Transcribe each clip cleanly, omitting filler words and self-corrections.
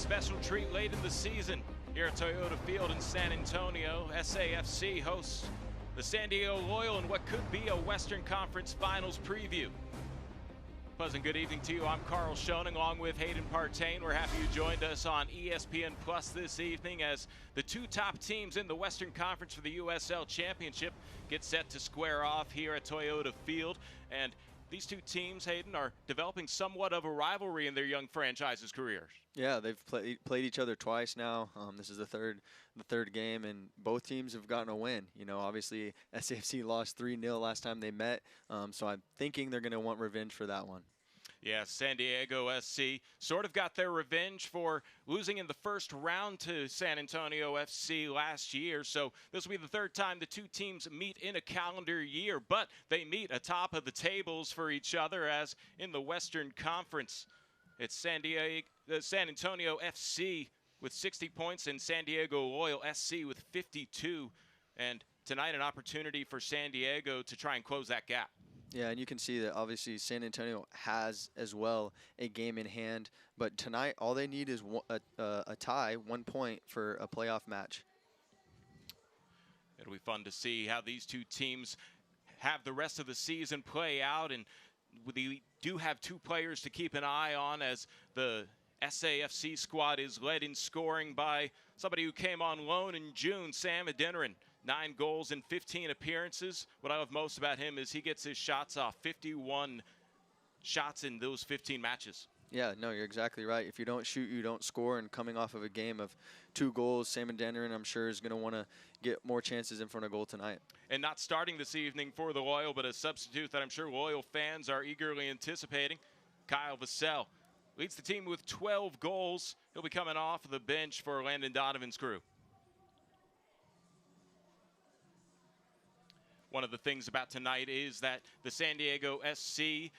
special treat late in the season. Here at Toyota Field in San Antonio, SAFC hosts the San Diego Loyal in what could be a Western Conference Finals preview. Pleasant good evening to you. I'm Carl Schoening along with Hayden Partain. We're happy you joined us on ESPN Plus this evening as the two top teams in the Western Conference for the USL Championship get set to square off here at Toyota Field. And these two teams, Hayden, are developing somewhat of a rivalry in their young franchises' careers. Yeah, they've played each other twice now. This is the third game, and both teams have gotten a win. You know, obviously SAFC lost 3-0 last time they met, so I'm thinking they're going to want revenge for that one. Yeah, San Diego SC sort of got their revenge for losing in the first round to San Antonio FC last year. So this will be the third time the two teams meet in a calendar year, but they meet atop of the tables for each other as in the Western Conference. It's San Antonio FC with 60 points and San Diego Loyal SC with 52. And tonight an opportunity for San Diego to try and close that gap. Yeah, and you can see that obviously San Antonio has as well a game in hand. But tonight, all they need is a tie, 1 point for a playoff match. It'll be fun to see how these two teams have the rest of the season play out. And we do have two players to keep an eye on as the SAFC squad is led in scoring by somebody who came on loan in June, Sam Adeniran. 9 goals in 15 appearances. What I love most about him is he gets his shots off, 51 shots in those 15 matches. Yeah, no, you're exactly right. If you don't shoot, you don't score. And coming off of a game of 2 goals, Sam Adeniran, I'm sure, is going to want to get more chances in front of goal tonight. And not starting this evening for the Loyal, but a substitute that I'm sure Loyal fans are eagerly anticipating, Kyle Vassell. Leads the team with 12 goals. He'll be coming off the bench for Landon Donovan's crew. One of the things about tonight is that the San Diego SC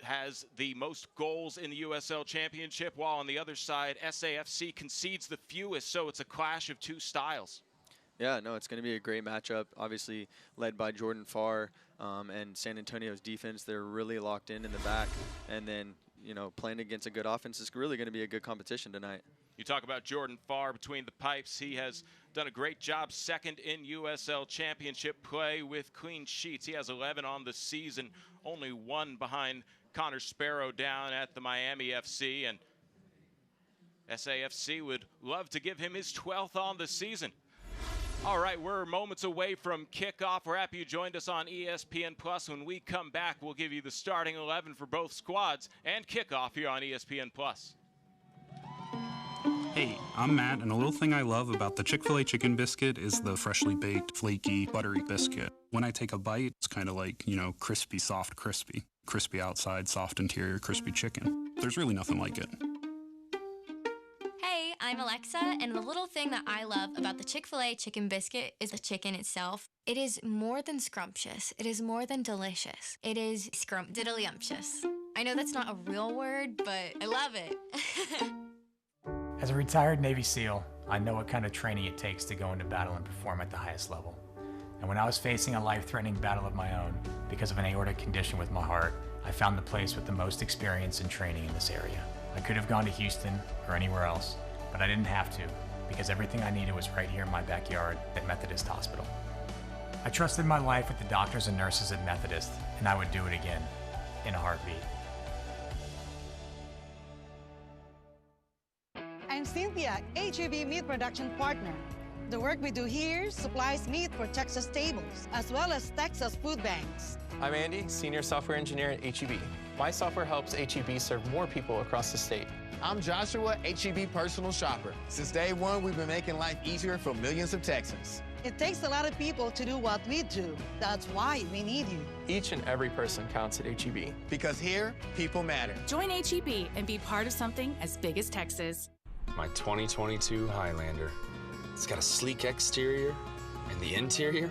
has the most goals in the USL Championship, while on the other side, SAFC concedes the fewest, so it's a clash of two styles. Yeah, no, it's going to be a great matchup, obviously led by Jordan Farr and San Antonio's defense. They're really locked in the back, and then, you know, playing against a good offense is really going to be a good competition tonight. You talk about Jordan Farr between the pipes. He has done a great job second in USL Championship play with clean sheets. He has 11 on the season, only 1 behind Connor Sparrow down at the Miami FC. And SAFC would love to give him his 12th on the season. All right, we're moments away from kickoff. We're happy you joined us on ESPN Plus. When we come back, we'll give you the starting 11 for both squads and kickoff here on ESPN Plus. Hey, I'm Matt, and a little thing I love about the Chick-fil-A chicken biscuit is the freshly baked, flaky, buttery biscuit. When I take a bite, it's kind of like, you know, crispy, soft, crispy. Crispy outside, soft interior, crispy chicken. There's really nothing like it. Hey, I'm Alexa, and the little thing that I love about the Chick-fil-A chicken biscuit is the chicken itself. It is more than scrumptious. It is more than delicious. It is scrumptiddlyumptious. I know that's not a real word, but I love it. As a retired Navy SEAL, I know what kind of training it takes to go into battle and perform at the highest level. And when I was facing a life-threatening battle of my own because of an aortic condition with my heart, I found the place with the most experience and training in this area. I could have gone to Houston or anywhere else, but I didn't have to because everything I needed was right here in my backyard at Methodist Hospital. I trusted my life with the doctors and nurses at Methodist, and I would do it again in a heartbeat. I'm Cynthia, HEB Meat Production Partner. The work we do here supplies meat for Texas tables, as well as Texas food banks. I'm Andy, Senior Software Engineer at HEB. My software helps HEB serve more people across the state. I'm Joshua, HEB Personal Shopper. Since day one, we've been making life easier for millions of Texans. It takes a lot of people to do what we do. That's why we need you. Each and every person counts at HEB. Because here, people matter. Join HEB and be part of something as big as Texas. My 2022 Highlander. It's got a sleek exterior, and the interior,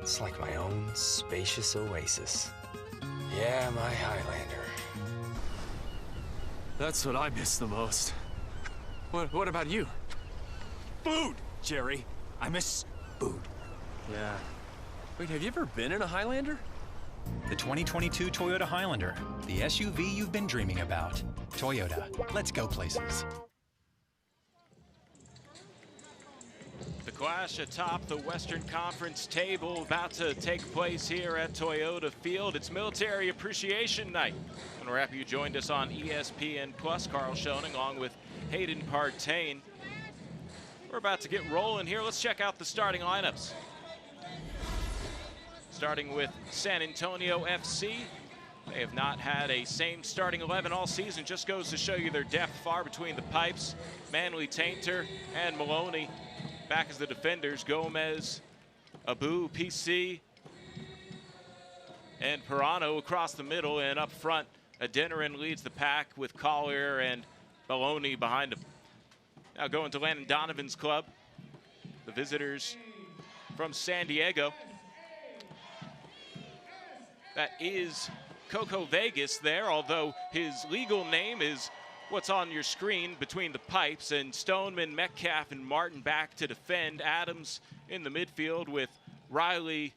it's like my own spacious oasis. Yeah, my Highlander. That's what I miss the most. What about you? Food, Jerry. I miss food. Yeah. Wait, have you ever been in a Highlander? The 2022 Toyota Highlander, the SUV you've been dreaming about. Toyota, let's go places. The clash atop the Western Conference table about to take place here at Toyota Field. It's Military Appreciation Night. And we're happy you joined us on ESPN Plus. Carl Schoening along with Hayden Partain. We're about to get rolling here. Let's check out the starting lineups. Starting with San Antonio FC. They have not had a same starting 11 all season. Just goes to show you their depth far between the pipes. Manley, Tainter, and Maloney back as the defenders. Gomez, Abu, PC, and Pirano across the middle. And up front, Adeniran leads the pack with Collier and Maloney behind him. Now going to Landon Donovan's club. The visitors from San Diego. That is Coco Vegas there, although his legal name is what's on your screen between the pipes. And Stoneman, Metcalf, and Martin back to defend. Adams in the midfield with Riley,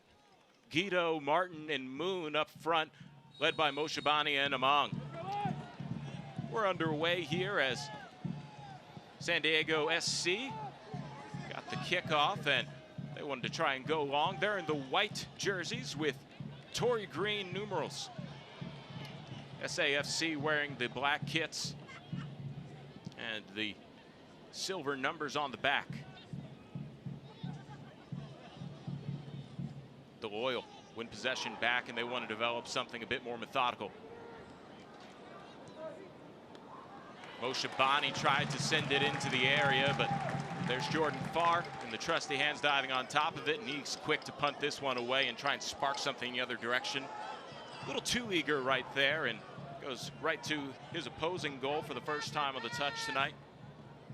Guido, Martin, and Moon up front, led by Moshabani and Among. We're underway here as San Diego SC got the kickoff, and they wanted to try and go long. They're in the white jerseys with Tory green numerals. SAFC wearing the black kits and the silver numbers on the back. The Loyal win possession back, and they want to develop something a bit more methodical. Moshabani tried to send it into the area, but there's Jordan Farr in the trusty hands diving on top of it, and he's quick to punt this one away and try and spark something the other direction. A little too eager right there, and goes right to his opposing goal for the first time on the touch tonight.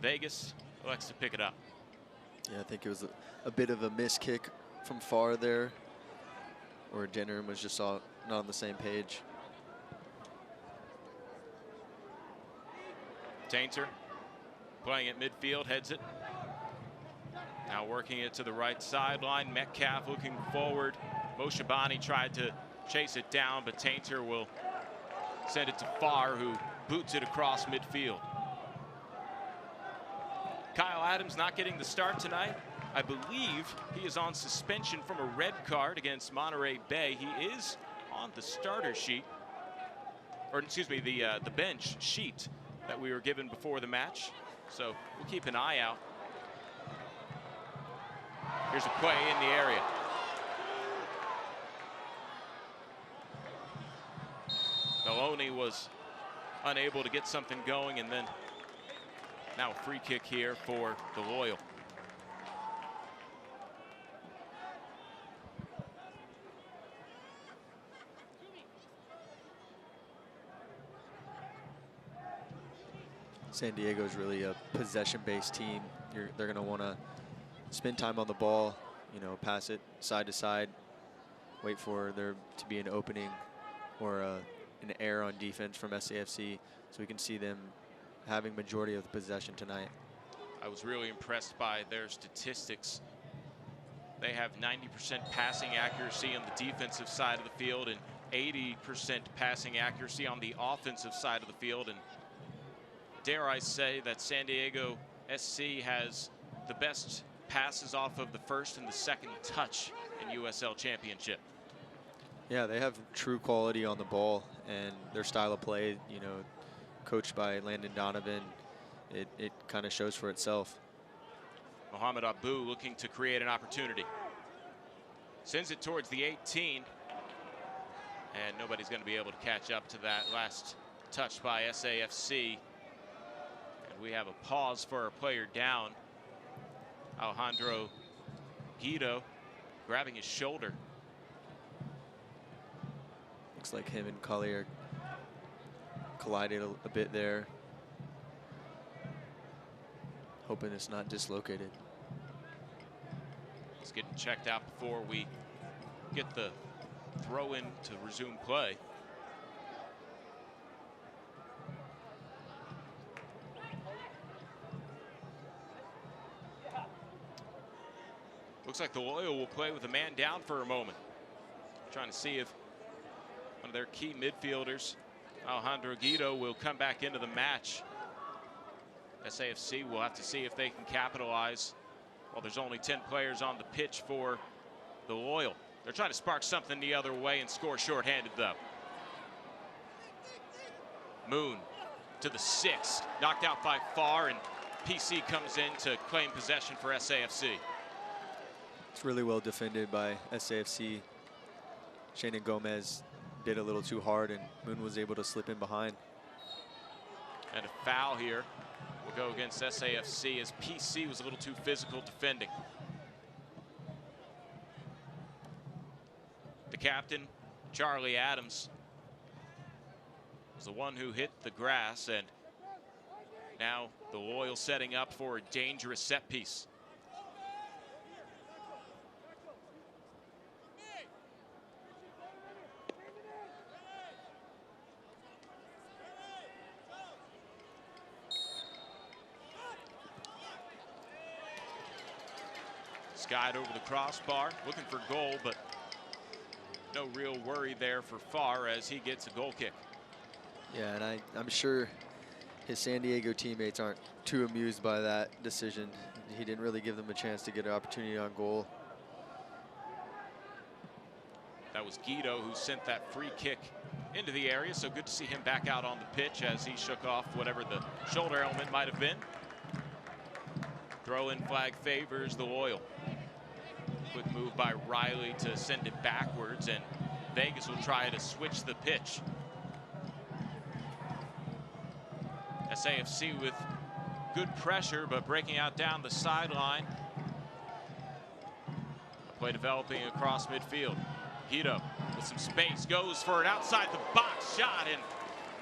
Vegas elects to pick it up. Yeah, I think it was a bit of a miss kick from Farr there, or Adeniran was just not on the same page. Tainter playing at midfield, heads it. Now working it to the right sideline. Metcalf looking forward. Moshabani tried to chase it down, but Tainter will send it to Farr, who boots it across midfield. Kyle Adams not getting the start tonight. I believe he is on suspension from a red card against Monterey Bay. He is on the starter sheet, or excuse me, the bench sheet that we were given before the match. So we'll keep an eye out. Here's a play in the area. Maloney was unable to get something going, and then now a free kick here for the Loyal. San Diego's really a possession-based team. They're going to want to spend time on the ball, you know, pass it side to side, wait for there to be an opening or an error on defense from SAFC, so we can see them having majority of the possession tonight. I was really impressed by their statistics. They have 90% passing accuracy on the defensive side of the field and 80% passing accuracy on the offensive side of the field. And dare I say that San Diego SC has the best passes off of the first and the second touch in USL Championship. Yeah, they have true quality on the ball, and their style of play, you know, coached by Landon Donovan, it kind of shows for itself. Mohamed Abu looking to create an opportunity. Sends it towards the 18. And nobody's going to be able to catch up to that last touch by SAFC. And we have a pause for a player down. Alejandro Guido grabbing his shoulder. Looks like him and Collier collided a bit there. Hoping it's not dislocated. He's getting checked out before we get the throw in to resume play. Looks like the Loyal will play with a man down for a moment. Trying to see if one of their key midfielders, Alejandro Guido, will come back into the match. SAFC will have to see if they can capitalize Well, there's only 10 players on the pitch for the Loyal. They're trying to spark something the other way and score shorthanded, though. Moon to the 6th, knocked out by Farr, and PC comes in to claim possession for SAFC. It's really well defended by SAFC. Shannon Gomez did a little too hard, and Moon was able to slip in behind. And a foul here will go against SAFC as PC was a little too physical defending. The captain, Charlie Adams, was the one who hit the grass, and now the Loyal setting up for a dangerous set piece. Skied over the crossbar, looking for goal, but no real worry there for Farr as he gets a goal kick. Yeah, and I'm sure his San Diego teammates aren't too amused by that decision. He didn't really give them a chance to get an opportunity on goal. That was Guido who sent that free kick into the area, so good to see him back out on the pitch as he shook off whatever the shoulder element might have been. Throw-in flag favors the Loyal. Quick move by Riley to send it backwards, and Vegas will try to switch the pitch. SAFC with good pressure, but breaking out down the sideline. A play developing across midfield. Guido with some space goes for an outside the box shot, and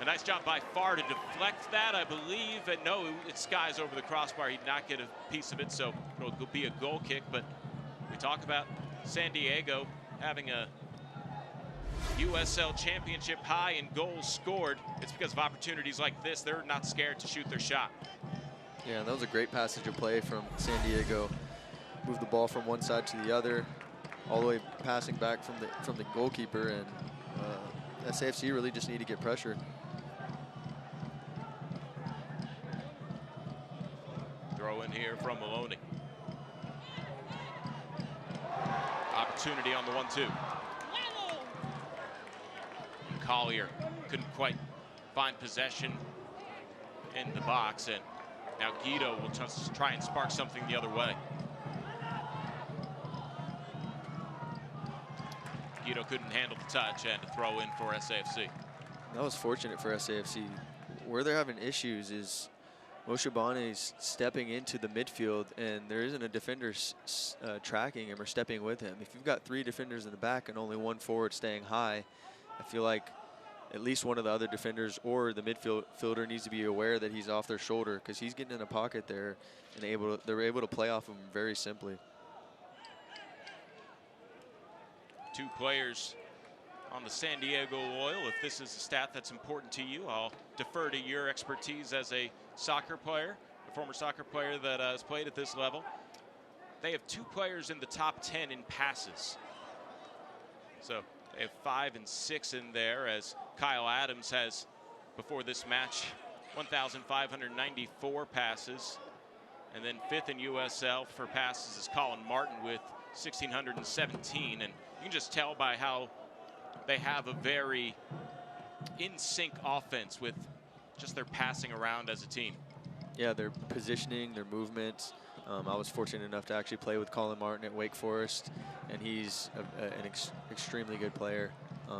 a nice job by Farr to deflect that, I believe. And no, it skies over the crossbar. He did not get a piece of it, so it'll be a goal kick. But we talk about San Diego having a USL Championship high in goals scored. It's because of opportunities like this. They're not scared to shoot their shot. Yeah, that was a great passage of play from San Diego. Moved the ball from one side to the other, all the way passing back from the goalkeeper, and SAFC really just need to get pressure. Throw in here from Maloney. Opportunity on the 1-2. Collier couldn't quite find possession in the box, and now Guido will just try and spark something the other way. Guido couldn't handle the touch, and to throw in for SAFC. That was fortunate for SAFC. Where they're having issues is Moshe Bane's stepping into the midfield, and there isn't a defender tracking him or stepping with him. If you've got 3 defenders in the back and only 1 forward staying high, I feel like at least one of the other defenders or the midfielder needs to be aware that he's off their shoulder, because he's getting in a pocket there, and they're able to play off him very simply. 2 players on the San Diego Loyal. If this is a stat that's important to you, I'll defer to your expertise as a soccer player, a former soccer player that has played at this level. They have 2 players in the top 10 in passes. So they have 5 and 6 in there, as Kyle Adams has, before this match, 1,594 passes. And then 5th in USL for passes is Colin Martin with 1,617. And you can just tell by how they have a very in-sync offense with just their passing around as a team. Yeah, their positioning, their movement. I was fortunate enough to actually play with Colin Martin at Wake Forest, and he's an extremely good player.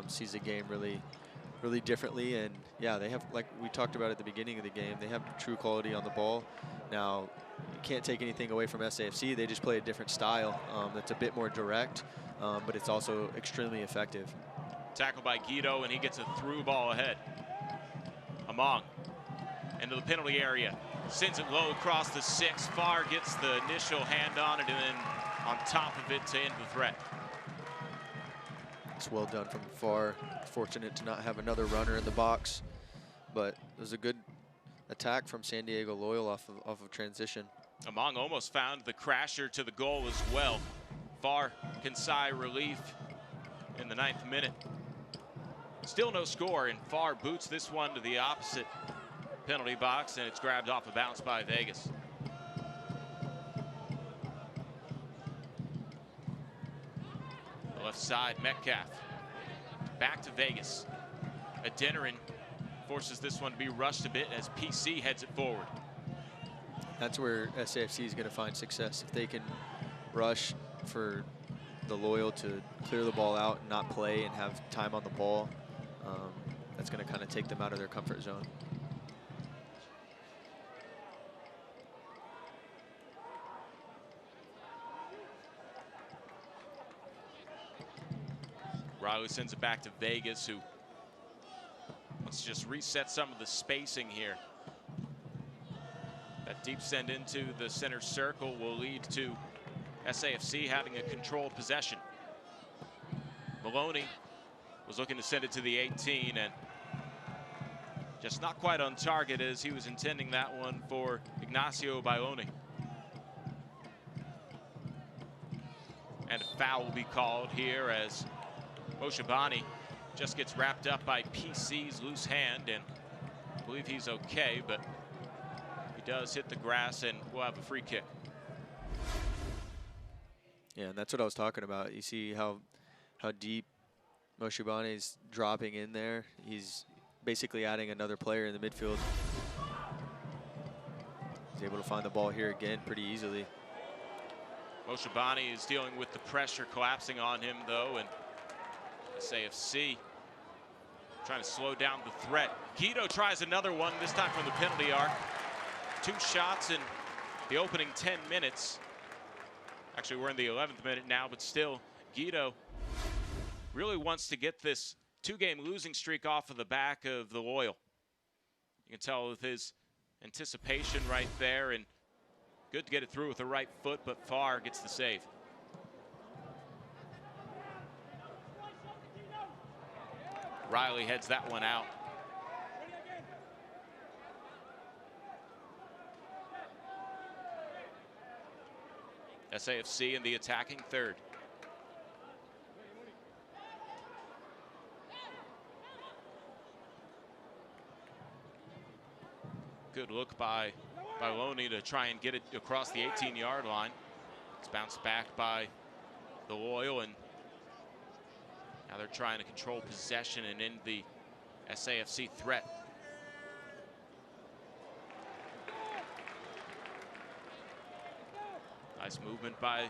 Sees the game really differently, and yeah, they have, like we talked about at the beginning of the game, they have true quality on the ball. Now, you can't take anything away from SAFC. They just play a different style that's a bit more direct, but it's also extremely effective. Tackled by Guido, and he gets a through ball ahead. Among into the penalty area, sends it low across the 6. Farr gets the initial hand on it, and then on top of it to end the threat. It's well done from Farr. Fortunate to not have another runner in the box, but it was a good attack from San Diego Loyal off of transition. Among almost found the crasher to the goal as well. Farr can sigh relief in the 9th minute. Still no score, and Farr boots this one to the opposite penalty box, and it's grabbed off a bounce by Vegas. Left side, Metcalf. Back to Vegas. Adeniran forces this one to be rushed a bit as PC heads it forward. That's where SAFC is going to find success. If they can rush for the Loyal to clear the ball out and not play and have time on the ball, that's going to kind of take them out of their comfort zone. Riley sends it back to Vegas, who wants to just reset some of the spacing here. That deep send into the center circle will lead to SAFC having a controlled possession. Maloney was looking to send it to the 18 and just not quite on target as he was intending that one for Ignacio Bailoni. And a foul will be called here as Moshabani just gets wrapped up by PC's loose hand, and I believe he's okay, but he does hit the grass and we'll have a free kick. Yeah, and that's what I was talking about. You see how deep Moshabani's dropping in there. He's basically adding another player in the midfield. He's able to find the ball here again pretty easily. Moshabani is dealing with the pressure collapsing on him, though, and SAFC trying to slow down the threat. Guido tries another one, this time from the penalty arc. 2 shots in the opening 10 minutes. Actually, we're in the 11th minute now, but still, Guido really wants to get this 2-game losing streak off of the back of the Loyal. You can tell with his anticipation right there, and good to get it through with the right foot, but Farr gets the save. Riley heads that one out. SAFC in the attacking third. Good look by Bailoni to try and get it across the 18-yard line. It's bounced back by the Loyal, and now they're trying to control possession and end the SAFC threat. Nice movement by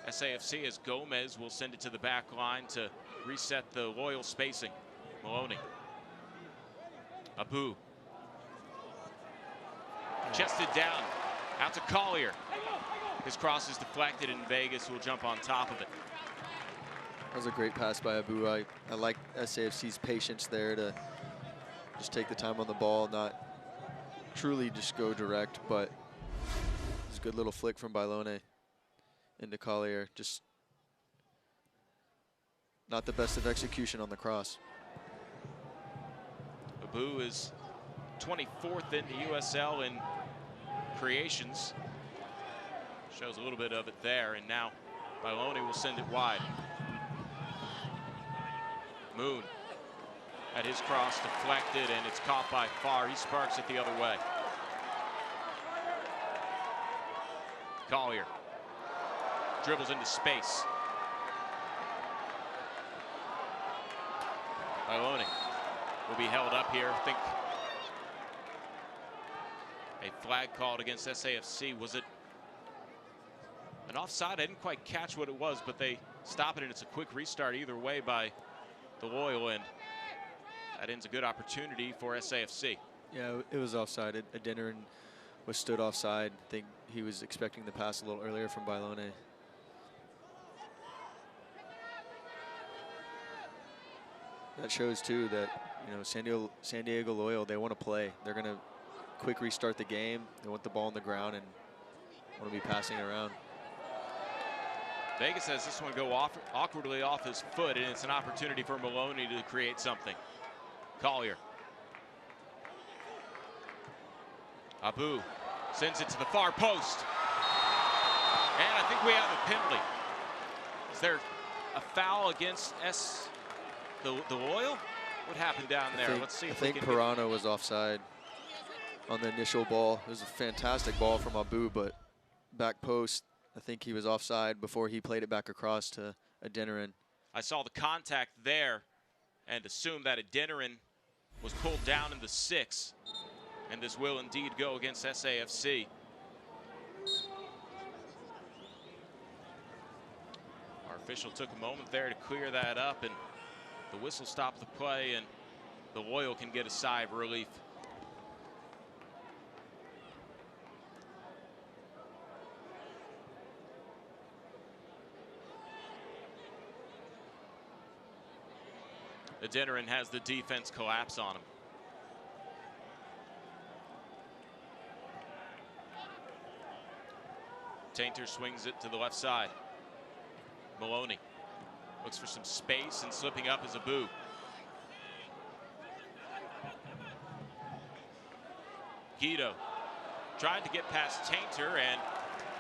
SAFC as Gomez will send it to the back line to reset the Loyal spacing. Maloney. Abu. Chested down. Out to Collier. His cross is deflected and Vegas will jump on top of it. That was a great pass by Abu. I like SAFC's patience there to just take the time on the ball, not truly just go direct, but it's a good little flick from Bailone into Collier. Just not the best of execution on the cross. Abu is 24th in the USL in creations. Shows a little bit of it there, and now Bailone will send it wide. Moon at his cross deflected, and it's caught by Farr. He sparks it the other way. Collier dribbles into space. Bailone will be held up here. I think a flag called against SAFC. Was it an offside? I didn't quite catch what it was, but they stop it, and it's a quick restart either way by the Loyal, and that ends a good opportunity for SAFC. Yeah, it was offside. Adeniran was stood offside. I think he was expecting the pass a little earlier from Bailone. That shows too that, you know, San Diego Loyal, they want to play. They're going to quick restart the game. They want the ball on the ground and want to be passing around. Vegas has this one go awkwardly off his foot, and it's an opportunity for Maloney to create something. Collier. Abu sends it to the far post. And I think we have a penalty. Is there a foul against the Loyal? What happened down there? Let's see if we can. I think Pirano was offside on the initial ball. It was a fantastic ball from Abu, but back post, I think he was offside before he played it back across to Adeniran. I saw the contact there and assumed that Adeniran was pulled down in the 6, and this will indeed go against SAFC. Our official took a moment there to clear that up, and the whistle stopped the play, and the Loyal can get a sigh of relief. Adeniran has the defense collapse on him. Tainter swings it to the left side. Maloney looks for some space, and slipping up is Abu. Guido tried to get past Tainter, and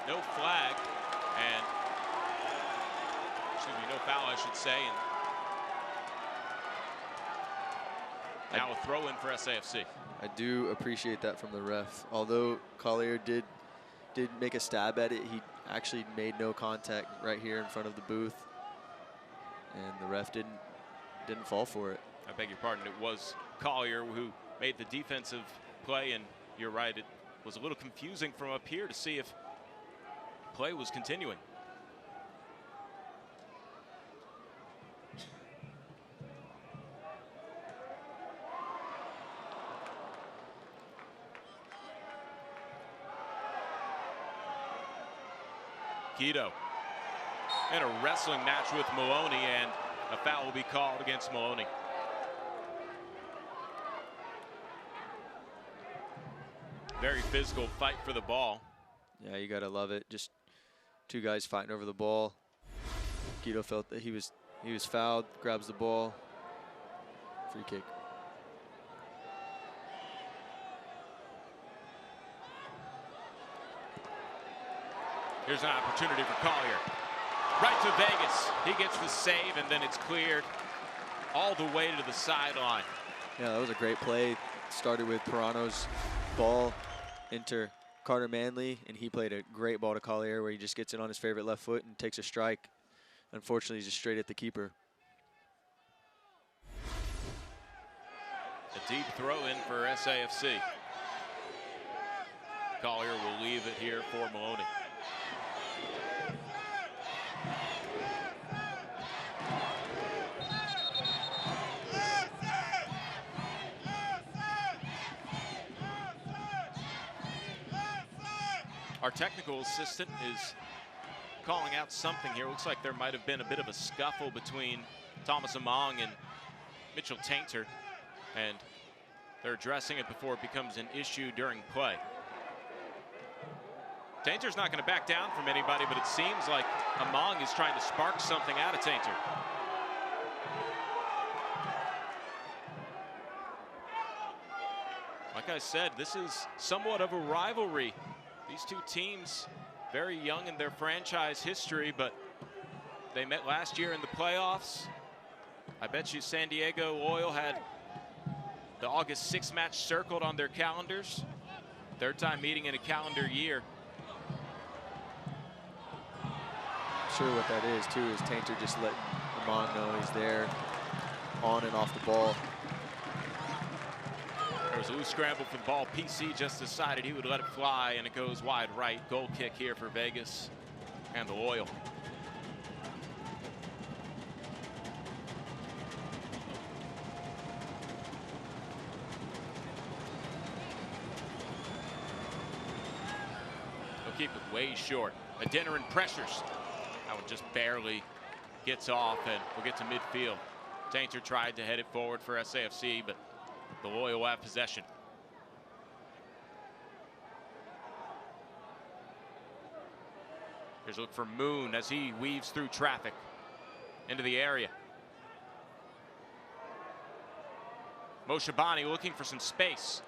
no flag, and excuse me, no foul, I should say. And now a throw in for SAFC. I do appreciate that from the ref. Although Collier did make a stab at it, he actually made no contact right here in front of the booth, and the ref didn't fall for it. I beg your pardon, it was Collier who made the defensive play, and you're right, it was a little confusing from up here to see if play was continuing. Guido in a wrestling match with Maloney, and a foul will be called against Maloney. Very physical fight for the ball. Yeah, you gotta love it. Just two guys fighting over the ball. Guido felt that he was fouled, grabs the ball, free kick. Here's an opportunity for Collier. Right to Vegas. He gets the save, and then it's cleared all the way to the sideline. Yeah, that was a great play. Started with Pirano's ball into Carter Manley, and he played a great ball to Collier where he just gets it on his favorite left foot and takes a strike. Unfortunately, just straight at the keeper. A deep throw in for SAFC. Collier will leave it here for Maloney. Our technical assistant is calling out something here. Looks like there might have been a bit of a scuffle between Thomas Among and Mitchell Tainter, and they're addressing it before it becomes an issue during play. Tainter's not going to back down from anybody, but it seems like Among is trying to spark something out of Tainter. Like I said, this is somewhat of a rivalry. These two teams, very young in their franchise history, but they met last year in the playoffs. I bet you San Diego Loyal had the August 6th match circled on their calendars. Third time meeting in a calendar year. I'm sure what that is, too, is Tainter just letting Amon know he's there on and off the ball. There was a loose scramble for the ball. PC just decided he would let it fly, and it goes wide right. Goal kick here for Vegas and the Loyal. They'll keep it way short. Adeniran pressures. That one just barely gets off, and we'll get to midfield. Tainter tried to head it forward for SAFC, but the Loyal will have possession. Here's a look for Moon as he weaves through traffic into the area. Moshabani looking for some space.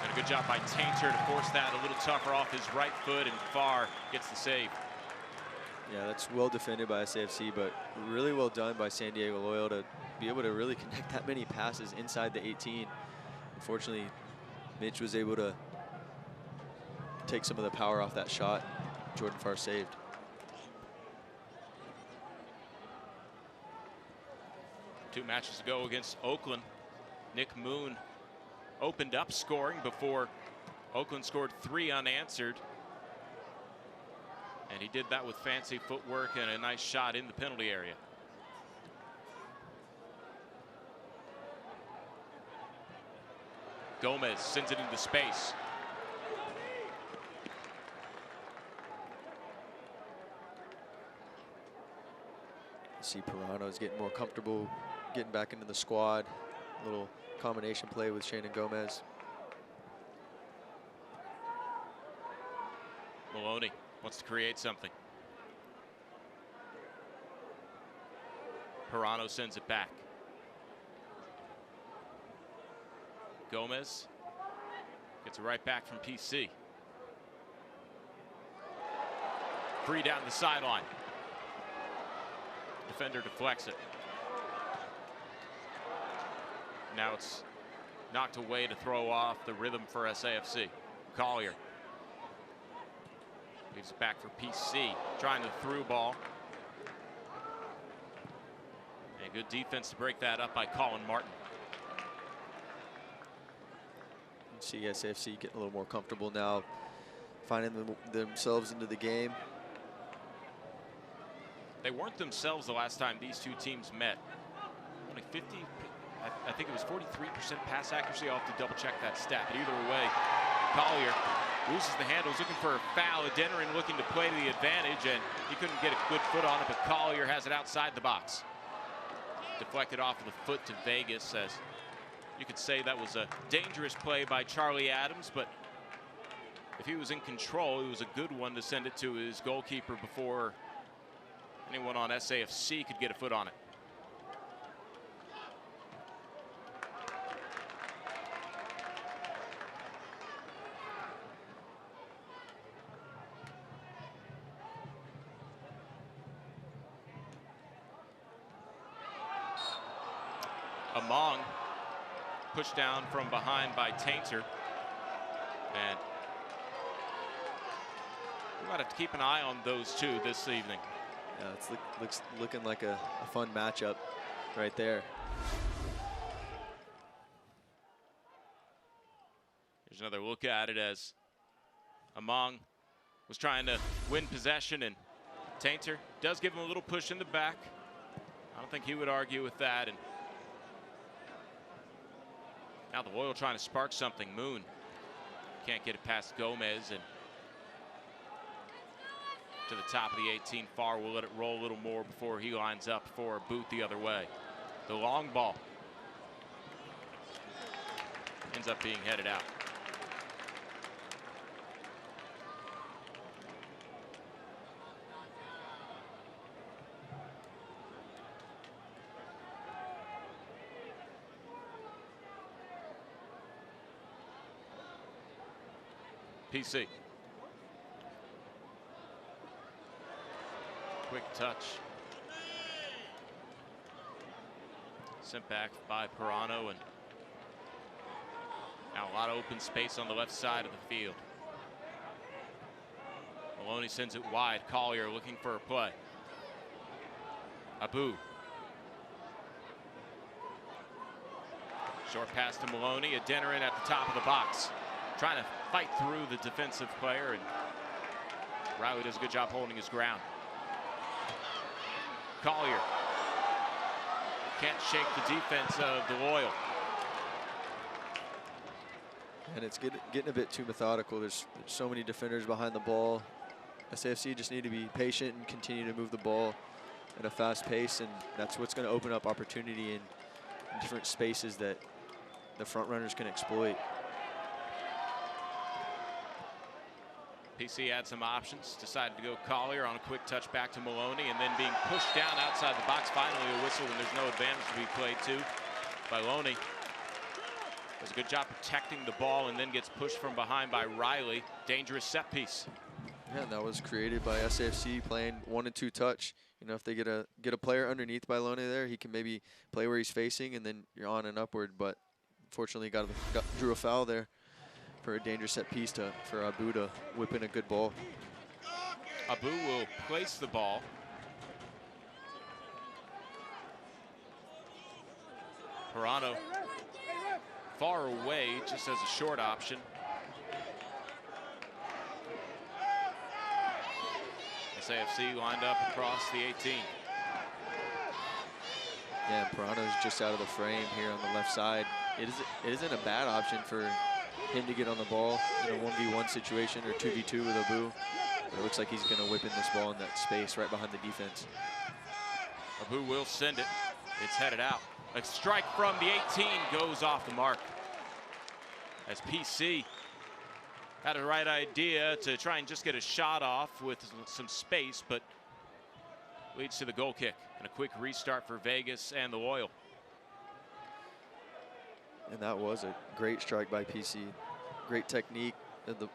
And a good job by Tainter to force that a little tougher off his right foot, and Farr gets the save. Yeah, that's well defended by SAFC, but really well done by San Diego Loyal to be able to really connect that many passes inside the 18. Unfortunately, Mitch was able to take some of the power off that shot. Jordan Farr saved. 2 matches ago against Oakland, Nick Moon opened up scoring before Oakland scored 3 unanswered. And he did that with fancy footwork and a nice shot in the penalty area. Gomez sends it into space. See Pirano's getting more comfortable, getting back into the squad. Little combination play with Shannon Gomez. Maloney wants to create something. Pirano sends it back. Gomez gets it right back from PC. Free down the sideline. Defender deflects it. Now it's knocked away to throw off the rhythm for SAFC. Collier leaves it back for PC, trying the through ball. And good defense to break that up by Colin Martin. You see SAFC getting a little more comfortable now, finding themselves into the game. They weren't themselves the last time these two teams met. Only 50, I think it was 43% pass accuracy. I'll have to double check that stat. But either way, Collier loses the handles, looking for a foul. Adeniran looking to play to the advantage, and he couldn't get a good foot on it, but Collier has it outside the box. Deflected off of the foot to Vegas, as you could say that was a dangerous play by Charlie Adams, but if he was in control, it was a good one to send it to his goalkeeper before anyone on SAFC could get a foot on it. Among pushed down from behind by Tainter, and we might have to keep an eye on those two this evening. Yeah, it's looking like a fun matchup right there. Here's another look at it as Among was trying to win possession, and Tainter does give him a little push in the back. I don't think he would argue with that. And now the Loyal trying to spark something. Moon can't get it past Gomez, and to the top of the 18 far. We'll let it roll a little more before he lines up for a boot the other way. The long ball ends up being headed out. PC. Quick touch. Sent back by Pirano, and now a lot of open space on the left side of the field. Maloney sends it wide. Collier looking for a play. Abu. Short pass to Maloney. Adeniran at the top of the box, trying to fight through the defensive player, and Riley does a good job holding his ground. Collier can't shake the defense of the Loyal. And it's getting a bit too methodical. There's so many defenders behind the ball. SAFC just need to be patient and continue to move the ball at a fast pace, and that's what's going to open up opportunity in different spaces that the front runners can exploit. PC had some options, decided to go Collier on a quick touch back to Maloney, and then being pushed down outside the box. Finally a whistle when there's no advantage to be played to by Loney. Does a good job protecting the ball and then gets pushed from behind by Riley. Dangerous set piece. Yeah, and that was created by SAFC playing 1 and 2 touch. You know, if they get a player underneath by Loney there, he can maybe play where he's facing, and then you're on and upward. But unfortunately, drew a foul there for a dangerous set piece for Abu to whip in a good ball. Abu will place the ball. Pirano far away, just as a short option. SAFC lined up across the 18. Yeah, Pirano's just out of the frame here on the left side. It isn't a bad option for him to get on the ball in a 1v1 situation or 2v2 with Abu. But it looks like he's going to whip in this ball in that space right behind the defense. Abu will send it. It's headed out. A strike from the 18 goes off the mark. As PC had a right idea to try and just get a shot off with some space, but leads to the goal kick and a quick restart for Vegas and the Loyal. And that was a great strike by PC. Great technique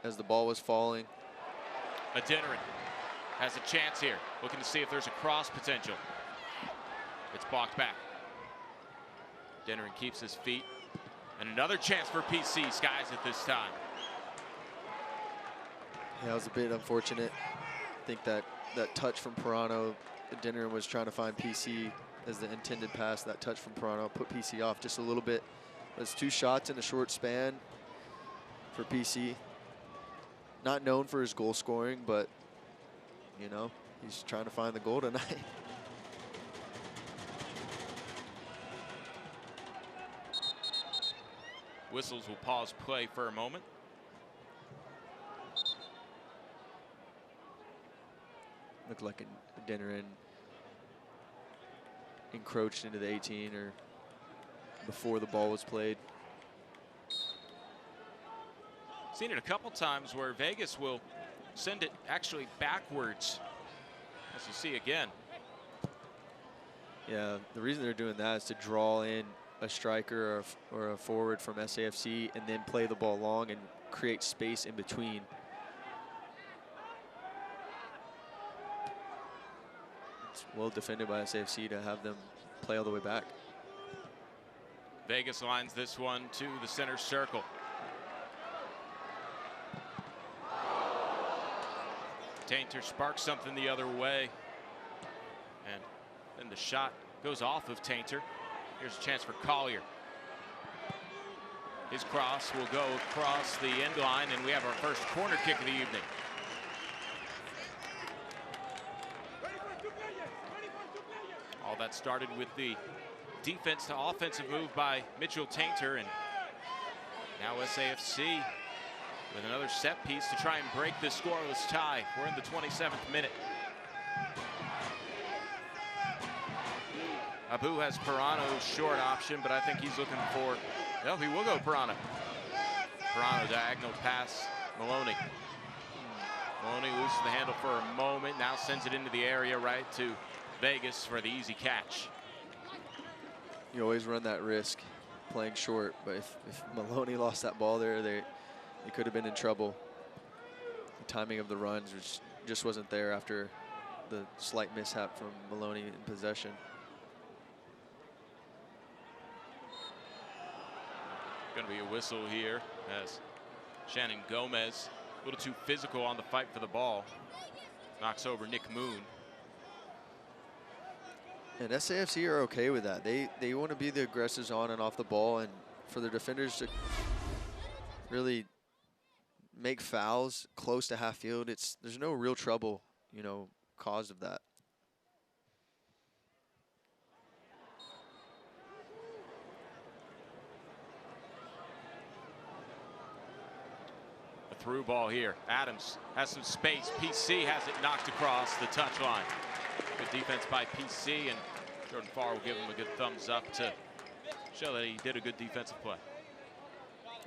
as the ball was falling. Adeniran has a chance here, looking to see if there's a cross potential. It's blocked back. Adeniran keeps his feet. And another chance for PC, Skies at this time. Yeah, it was a bit unfortunate. I think that touch from Pirano, Adeniran was trying to find PC as the intended pass. That touch from Pirano put PC off just a little bit. That's 2 shots in a short span for PC. Not known for his goal scoring, but, you know, he's trying to find the goal tonight. Whistles will pause play for a moment. Looked like Adeniran encroached into the 18 or before the ball was played. Seen it a couple times where Vegas will send it actually backwards, as you see again. Yeah, the reason they're doing that is to draw in a striker or a forward from SAFC and then play the ball long and create space in between. It's well defended by SAFC to have them play all the way back. Vegas lines this one to the center circle. Tainter sparks something the other way. And then the shot goes off of Tainter. Here's a chance for Collier. His cross will go across the end line, and we have our first corner kick of the evening. All that started with the defense to offensive move by Mitchell Tainter, and now SAFC with another set piece to try and break this scoreless tie. We're in the 27th minute. Abu has Pirano's short option, but I think he's looking for, well, he will go Pirano. Pirano diagonal pass, Maloney. Maloney loses the handle for a moment, now sends it into the area right to Vegas for the easy catch. You always run that risk playing short, but if Maloney lost that ball there, they could have been in trouble. The timing of the runs just wasn't there after the slight mishap from Maloney in possession. Going to be a whistle here as Shannon Gomez, a little too physical on the fight for the ball, knocks over Nick Moon. And SAFC are okay with that. They want to be the aggressors on and off the ball, and for their defenders to really make fouls close to half field, there's no real trouble, you know, caused of that. A through ball here. Adams has some space. PC has it knocked across the touchline. Good defense by PC, and Jordan Farr will give him a good thumbs up to show that he did a good defensive play.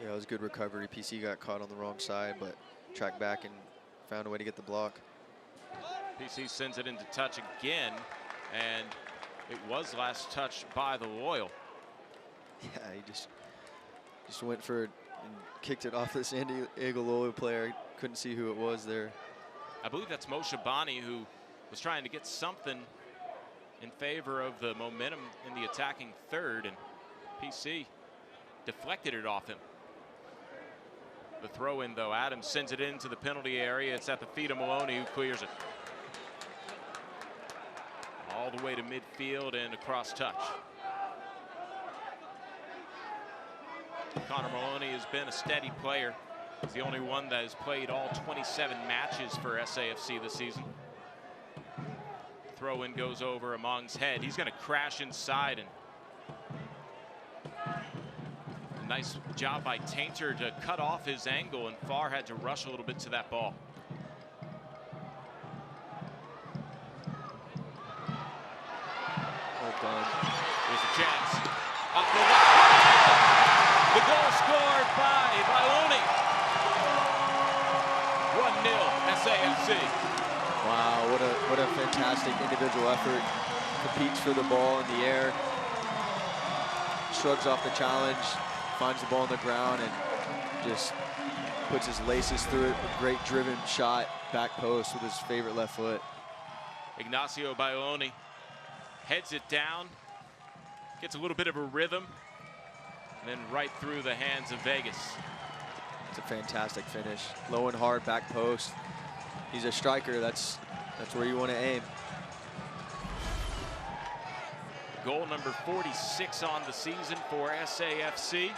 Yeah, it was a good recovery. PC got caught on the wrong side, but tracked back and found a way to get the block. PC sends it into touch again, and it was last touched by the Loyal. Yeah, he just went for it and kicked it off the San Diego Loyal player. Couldn't see who it was there. I believe that's Moshe Bani, who was trying to get something in favor of the momentum in the attacking third, and PC deflected it off him. The throw in, though, Adams sends it into the penalty area. It's at the feet of Maloney, who clears it. All the way to midfield and across touch. Connor Maloney has been a steady player. He's the only one that has played all 27 matches for SAFC this season. Throw in goes over Among's head. He's going to crash inside, and a nice job by Tainter to cut off his angle, and Farr had to rush a little bit to that ball. Well done. Here's a chance. Off the left. The goal scored by Maloney. 1-0 SAFC. Wow, what a fantastic individual effort. Competes for the ball in the air. Shrugs off the challenge, finds the ball on the ground, and just puts his laces through it. A great driven shot, back post with his favorite left foot. Ignacio Bailoni heads it down, gets a little bit of a rhythm, and then right through the hands of Vegas. It's a fantastic finish. Low and hard, back post. He's a striker. That's where you want to aim. Goal number 46 on the season for SAFC.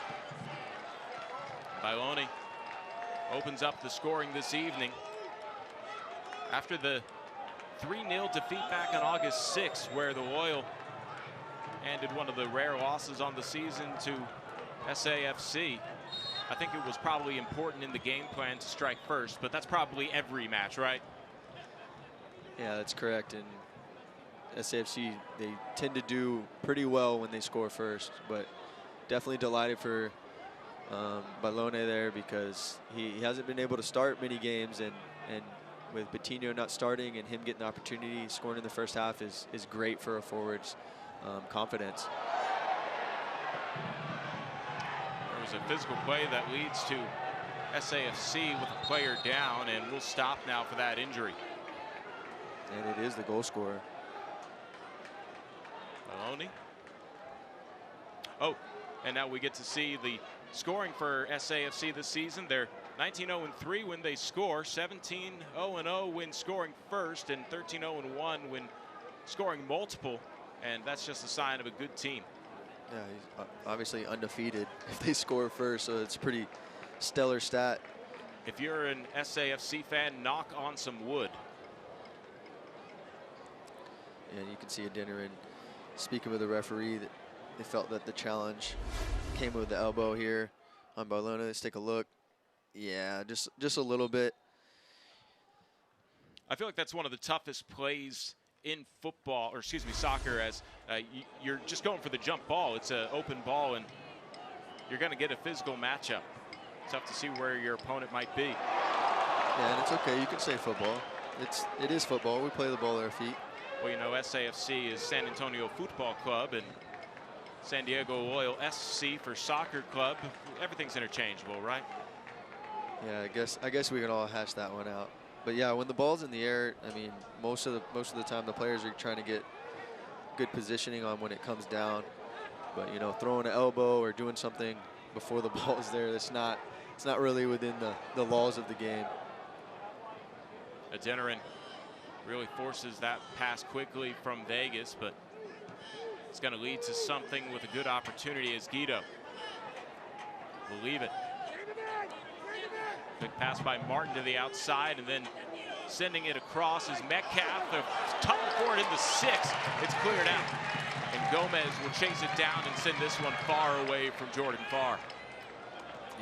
Bailoni opens up the scoring this evening. After the 3-0 defeat back on August 6th, where the Loyal handed one of the rare losses on the season to SAFC, I think it was probably important in the game plan to strike first, but that's probably every match, right? Yeah, that's correct. And SAFC, they tend to do pretty well when they score first, but definitely delighted for Bailoni there, because he hasn't been able to start many games, and with Bettino not starting and him getting the opportunity, scoring in the first half is great for a forward's confidence. There was a physical play that leads to SAFC with a player down, and we'll stop now for that injury. And it is the goal scorer. Maloney. Oh, and now we get to see the scoring for SAFC this season. They're 19-0-3 when they score, 17-0-0 when scoring first, and 13-0-1 when scoring multiple, and that's just a sign of a good team. Yeah, he's obviously undefeated if they score first, so it's a pretty stellar stat. If you're an SAFC fan, knock on some wood. And you can see Adeniran speaking with the referee that they felt that the challenge came with the elbow here on Bailoni. Let's take a look. Yeah, just a little bit. I feel like that's one of the toughest plays in football, or excuse me, soccer, as you're just going for the jump ball. It's an open ball, and you're going to get a physical matchup. Tough to see where your opponent might be. Yeah, and it's okay. You can say football. It is football. We play the ball at our feet. Well, you know, SAFC is San Antonio Football Club, and San Diego Loyal SC for Soccer Club. Everything's interchangeable, right? Yeah, I guess we can all hash that one out. But yeah, when the ball's in the air, I mean, most of the time the players are trying to get good positioning on when it comes down. But you know, throwing an elbow or doing something before the ball is there, it's not really within the laws of the game. Adeniran really forces that pass quickly from Vegas, but it's going to lead to something with a good opportunity as Guido will leave it. Quick pass by Martin to the outside, and then sending it across is Metcalf. They're tunnel for it in the 6. It's cleared out, and Gomez will chase it down and send this one far away from Jordan Farr.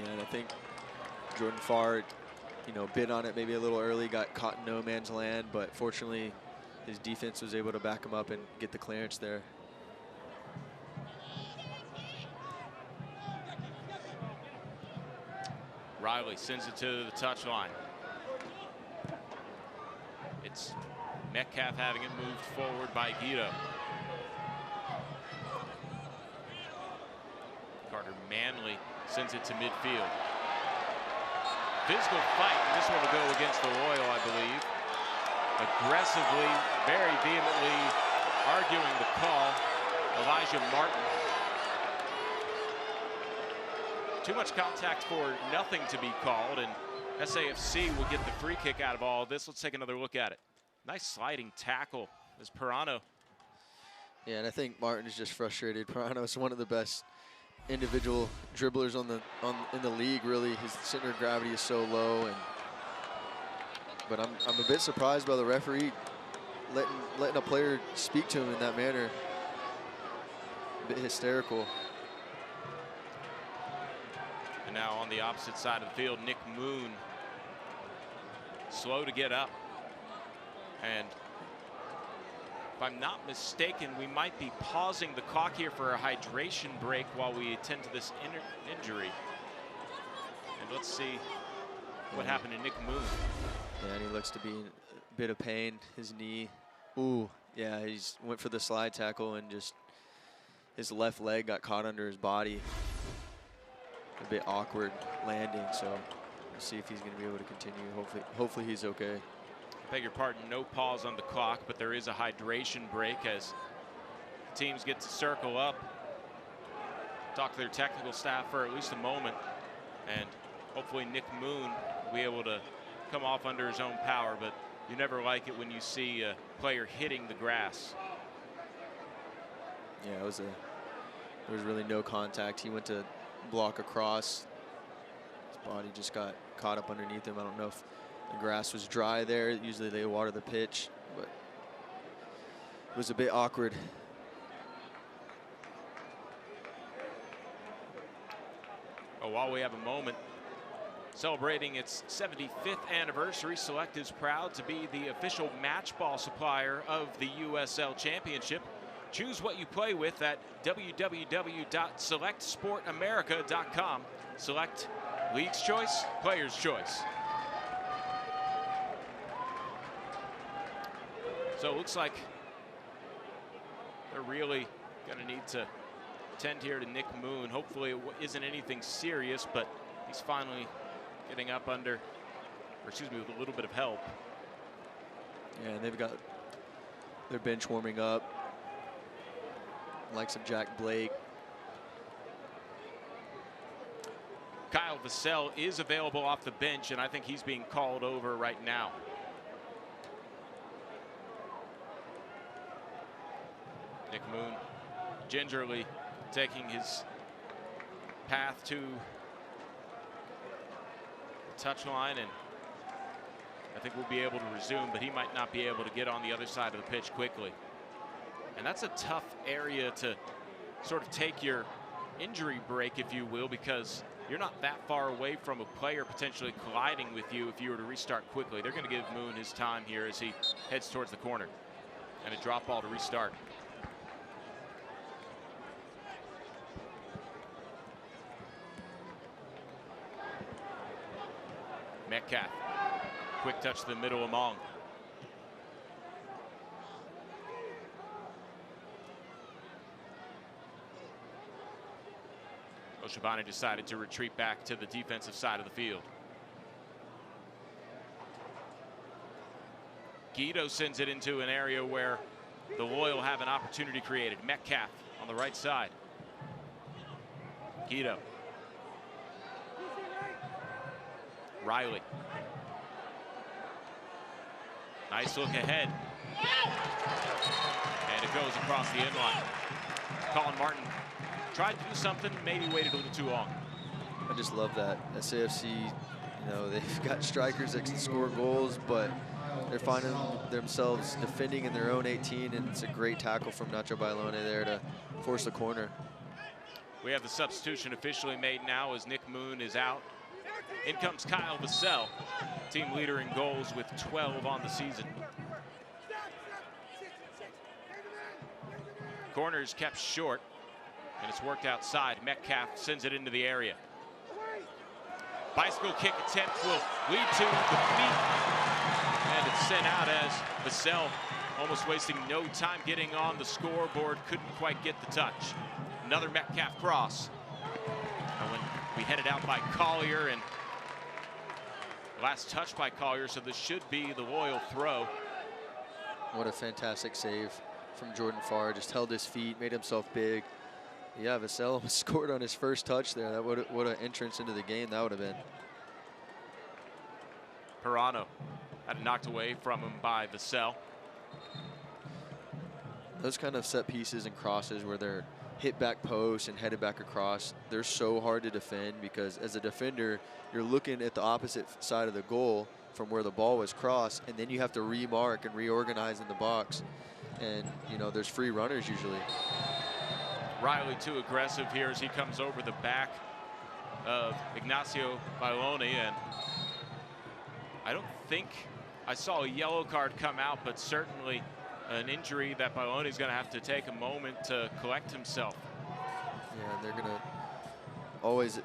Yeah, and I think Jordan Farr, you know, bid on it maybe a little early, got caught in no man's land, but fortunately his defense was able to back him up and get the clearance there. Riley sends it to the touchline. It's Metcalf having it moved forward by Guido. Carter Manley sends it to midfield. Physical fight, and this one will go against the Loyal, I believe. Aggressively, very vehemently arguing the call, Elijah Martin. Too much contact for nothing to be called, and SAFC will get the free kick out of all of this. Let's take another look at it. Nice sliding tackle as Perano. Yeah, and I think Martin is just frustrated. Perano is one of the best individual dribblers in the league. Really, his center of gravity is so low, but I'm a bit surprised by the referee letting a player speak to him in that manner. A bit hysterical. And now on the opposite side of the field, Nick Moon, slow to get up. And if I'm not mistaken, we might be pausing the clock here for a hydration break while we attend to this injury. And let's see what happened to Nick Moon. Yeah, and he looks to be in a bit of pain. His knee. Ooh, yeah, he's went for the slide tackle and just his left leg got caught under his body. A bit awkward landing, so we'll see if he's going to be able to continue. Hopefully he's okay. Beg your pardon, no pause on the clock, but there is a hydration break as teams get to circle up, talk to their technical staff for at least a moment, and hopefully Nick Moon will be able to come off under his own power, but you never like it when you see a player hitting the grass. Yeah, there was really no contact. He went to block across. His body just got caught up underneath him. I don't know if the grass was dry there. Usually they water the pitch, but it was a bit awkward. Oh, while we have a moment, celebrating its 75th anniversary, Select is proud to be the official match ball supplier of the USL Championship. Choose what you play with at www.selectsportamerica.com. Select, league's choice, player's choice. So it looks like they're really going to need to tend here to Nick Moon. Hopefully it isn't anything serious, but he's finally getting up under, or excuse me, with a little bit of help. Yeah, and they've got their bench warming up. Likes of Jack Blake. Kyle Vassell is available off the bench, and I think he's being called over right now. Nick Moon gingerly taking his path to the touchline, and I think we'll be able to resume, but he might not be able to get on the other side of the pitch quickly. And that's a tough area to sort of take your injury break, if you will, because you're not that far away from a player potentially colliding with you if you were to restart quickly. They're going to give Moon his time here as he heads towards the corner. And a drop ball to restart. Metcalf, quick touch to the middle of Mong. Shabani decided to retreat back to the defensive side of the field. Guido sends it into an area where the Loyal have an opportunity created. Metcalf on the right side. Guido. Riley. Nice look ahead. And it goes across the inline. Colin Martin tried to do something, maybe waited a little too long. I just love that. SAFC, you know, they've got strikers that can score goals, but they're finding themselves defending in their own 18, and it's a great tackle from Nacho Bailone there to force the corner. We have the substitution officially made now as Nick Moon is out. In comes Kyle Vassell, team leader in goals with 12 on the season. Corner is kept short, and it's worked outside. Metcalf sends it into the area. Bicycle kick attempt will lead to defeat, and it's sent out as Vassell, almost wasting no time getting on the scoreboard, couldn't quite get the touch. Another Metcalf cross. And when we headed out by Collier, and last touch by Collier, so this should be the Loyal throw. What a fantastic save from Jordan Farr. Just held his feet, made himself big. Yeah, Vassell scored on his first touch there. That what an entrance into the game that would have been. Pirano had it knocked away from him by Vassell. Those kind of set pieces and crosses where they're hit back post and headed back across. They're so hard to defend because as a defender, you're looking at the opposite side of the goal from where the ball was crossed, and then you have to remark and reorganize in the box. And, you know, there's free runners usually. Riley too aggressive here as he comes over the back of Ignacio Bailoni, and I don't think I saw a yellow card come out, but certainly an injury that Bailoni is going to have to take a moment to collect himself. Yeah, they're going to always,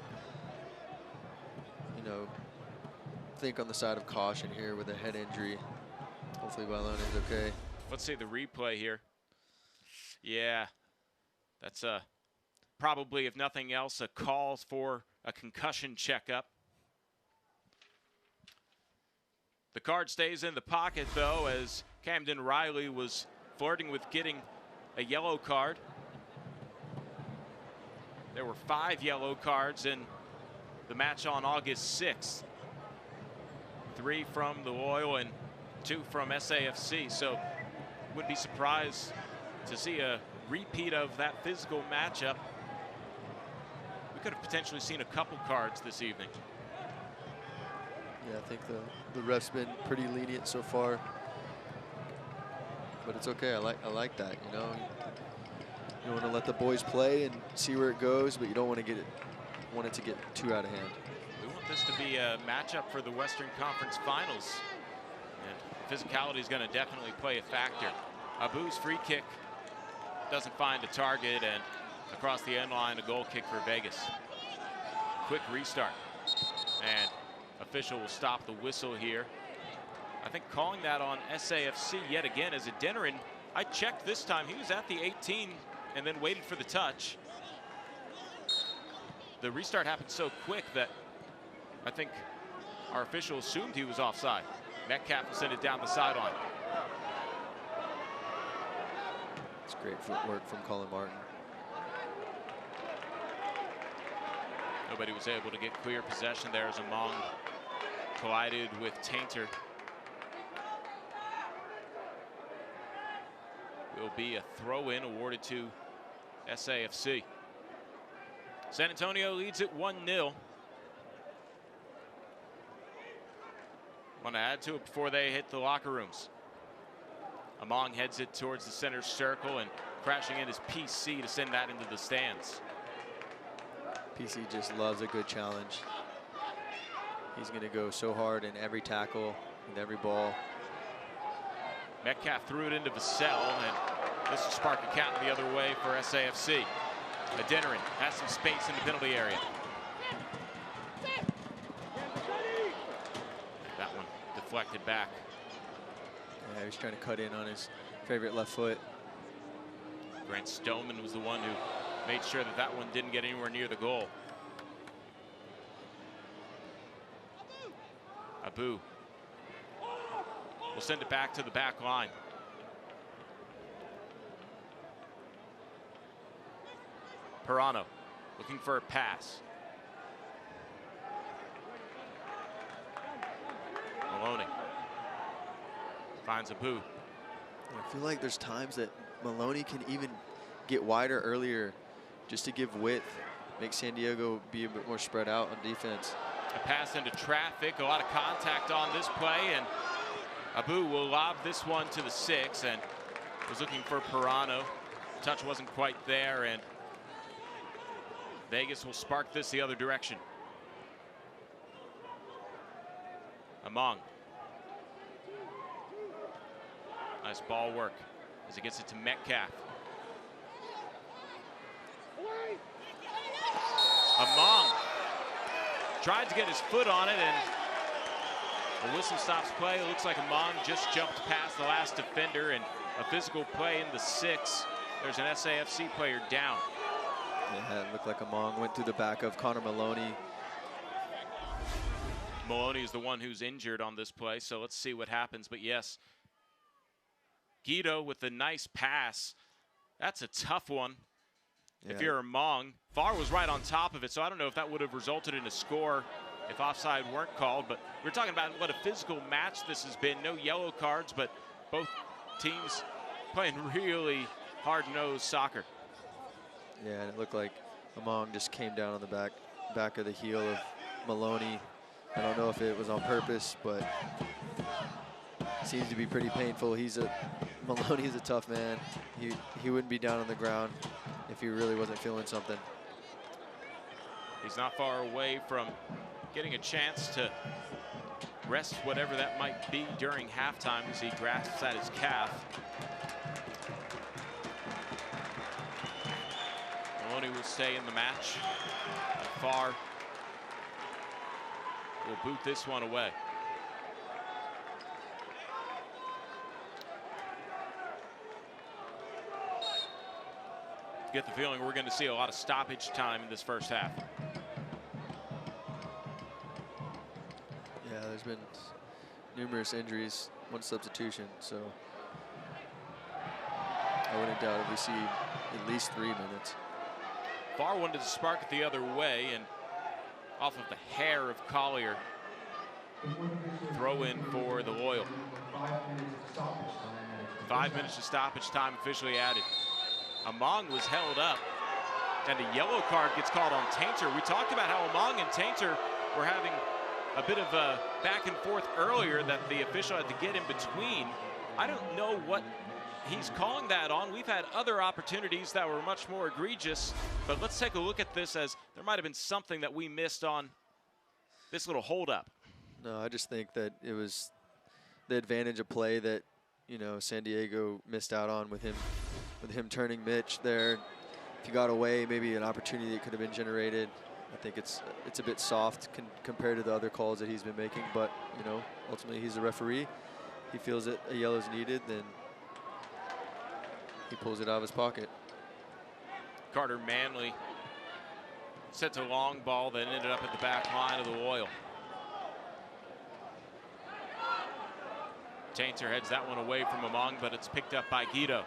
you know, think on the side of caution here with a head injury. Hopefully Bailoni is okay. Let's see the replay here. Yeah, that's probably, if nothing else, a call for a concussion checkup. The card stays in the pocket, though, as Camden Riley was flirting with getting a yellow card. There were 5 yellow cards in the match on August 6th. 3 from the Loyal and 2 from SAFC. So wouldn't be surprised to see a repeat of that physical matchup. We could have potentially seen a couple cards this evening. Yeah, I think the ref's been pretty lenient so far, but it's okay. I like that. You know, you want to let the boys play and see where it goes, but you don't want to want it to get too out of hand. We want this to be a matchup for the Western Conference Finals, and physicality is going to definitely play a factor. Abu's free kick doesn't find a target, and across the end line, a goal kick for Vegas. Quick restart, and official will stop the whistle here. I think calling that on SAFC yet again as Adeniran. I checked this time. He was at the 18 and then waited for the touch. The restart happened so quick that I think our official assumed he was offside. Metcalf will send it down the sideline. It's great footwork from Colin Martin. Nobody was able to get clear possession there as Among collided with Tainter. Will be a throw-in awarded to SAFC. San Antonio leads it 1-0. Want to add to it before they hit the locker rooms. Among heads it towards the center circle and crashing in his PC to send that into the stands. PC just loves a good challenge. He's going to go so hard in every tackle, with every ball. Metcalf threw it into Vassell, and this will spark a count the other way for SAFC. Adeniran has some space in the penalty area. That one deflected back. Yeah, he was trying to cut in on his favorite left foot. Grant Stoneman was the one who made sure that that one didn't get anywhere near the goal. Abu will send it back to the back line. Pirano looking for a pass. Maloney finds Abu. I feel like there's times that Maloney can even get wider earlier just to give width, make San Diego be a bit more spread out on defense. A pass into traffic, a lot of contact on this play, and Abu will lob this one to the 6 and was looking for Pirano. Touch wasn't quite there, and Vegas will spark this the other direction. Among. Nice ball work as he gets it to Metcalf. Among tried to get his foot on it, and the whistle stops play. It looks like Among just jumped past the last defender, and a physical play in the 6. There's an SAFC player down. Yeah, it looked like Among went through the back of Connor Maloney. Maloney is the one who's injured on this play, so let's see what happens. But yes, Guido with a nice pass. That's a tough one. Yeah. If you're Among, Farr was right on top of it, so I don't know if that would have resulted in a score if offside weren't called. But we're talking about what a physical match this has been. No yellow cards, but both teams playing really hard-nosed soccer. Yeah, and it looked like Among just came down on the back of the heel of Maloney. I don't know if it was on purpose, but seems to be pretty painful. Maloney's a tough man. He wouldn't be down on the ground if he really wasn't feeling something. He's not far away from getting a chance to rest whatever that might be during halftime as he grasps at his calf. Maloney will stay in the match. Farr will boot this one away. Get the feeling we're going to see a lot of stoppage time in this first half. Yeah, there's been numerous injuries, one substitution, so I wouldn't doubt if we see at least 3 minutes. Farr wanted to spark it the other way, and off of the hair of Collier, throw in for the Loyal. 5 minutes of stoppage time officially added. Among was held up, and a yellow card gets called on Tainter. We talked about how Among and Tainter were having a bit of a back and forth earlier that the official had to get in between. I don't know what he's calling that on. We've had other opportunities that were much more egregious, but let's take a look at this, as there might have been something that we missed on this little holdup. No, I just think that it was the advantage of play that, you know, San Diego missed out on with him turning Mitch there. If he got away, maybe an opportunity that could have been generated. I think it's a bit soft compared to the other calls that he's been making, but, you know, ultimately he's a referee. He feels that a yellow is needed, then he pulls it out of his pocket. Carter Manley sets a long ball that ended up at the back line of the Loyal. Tainter heads that one away from Among, but it's picked up by Guido.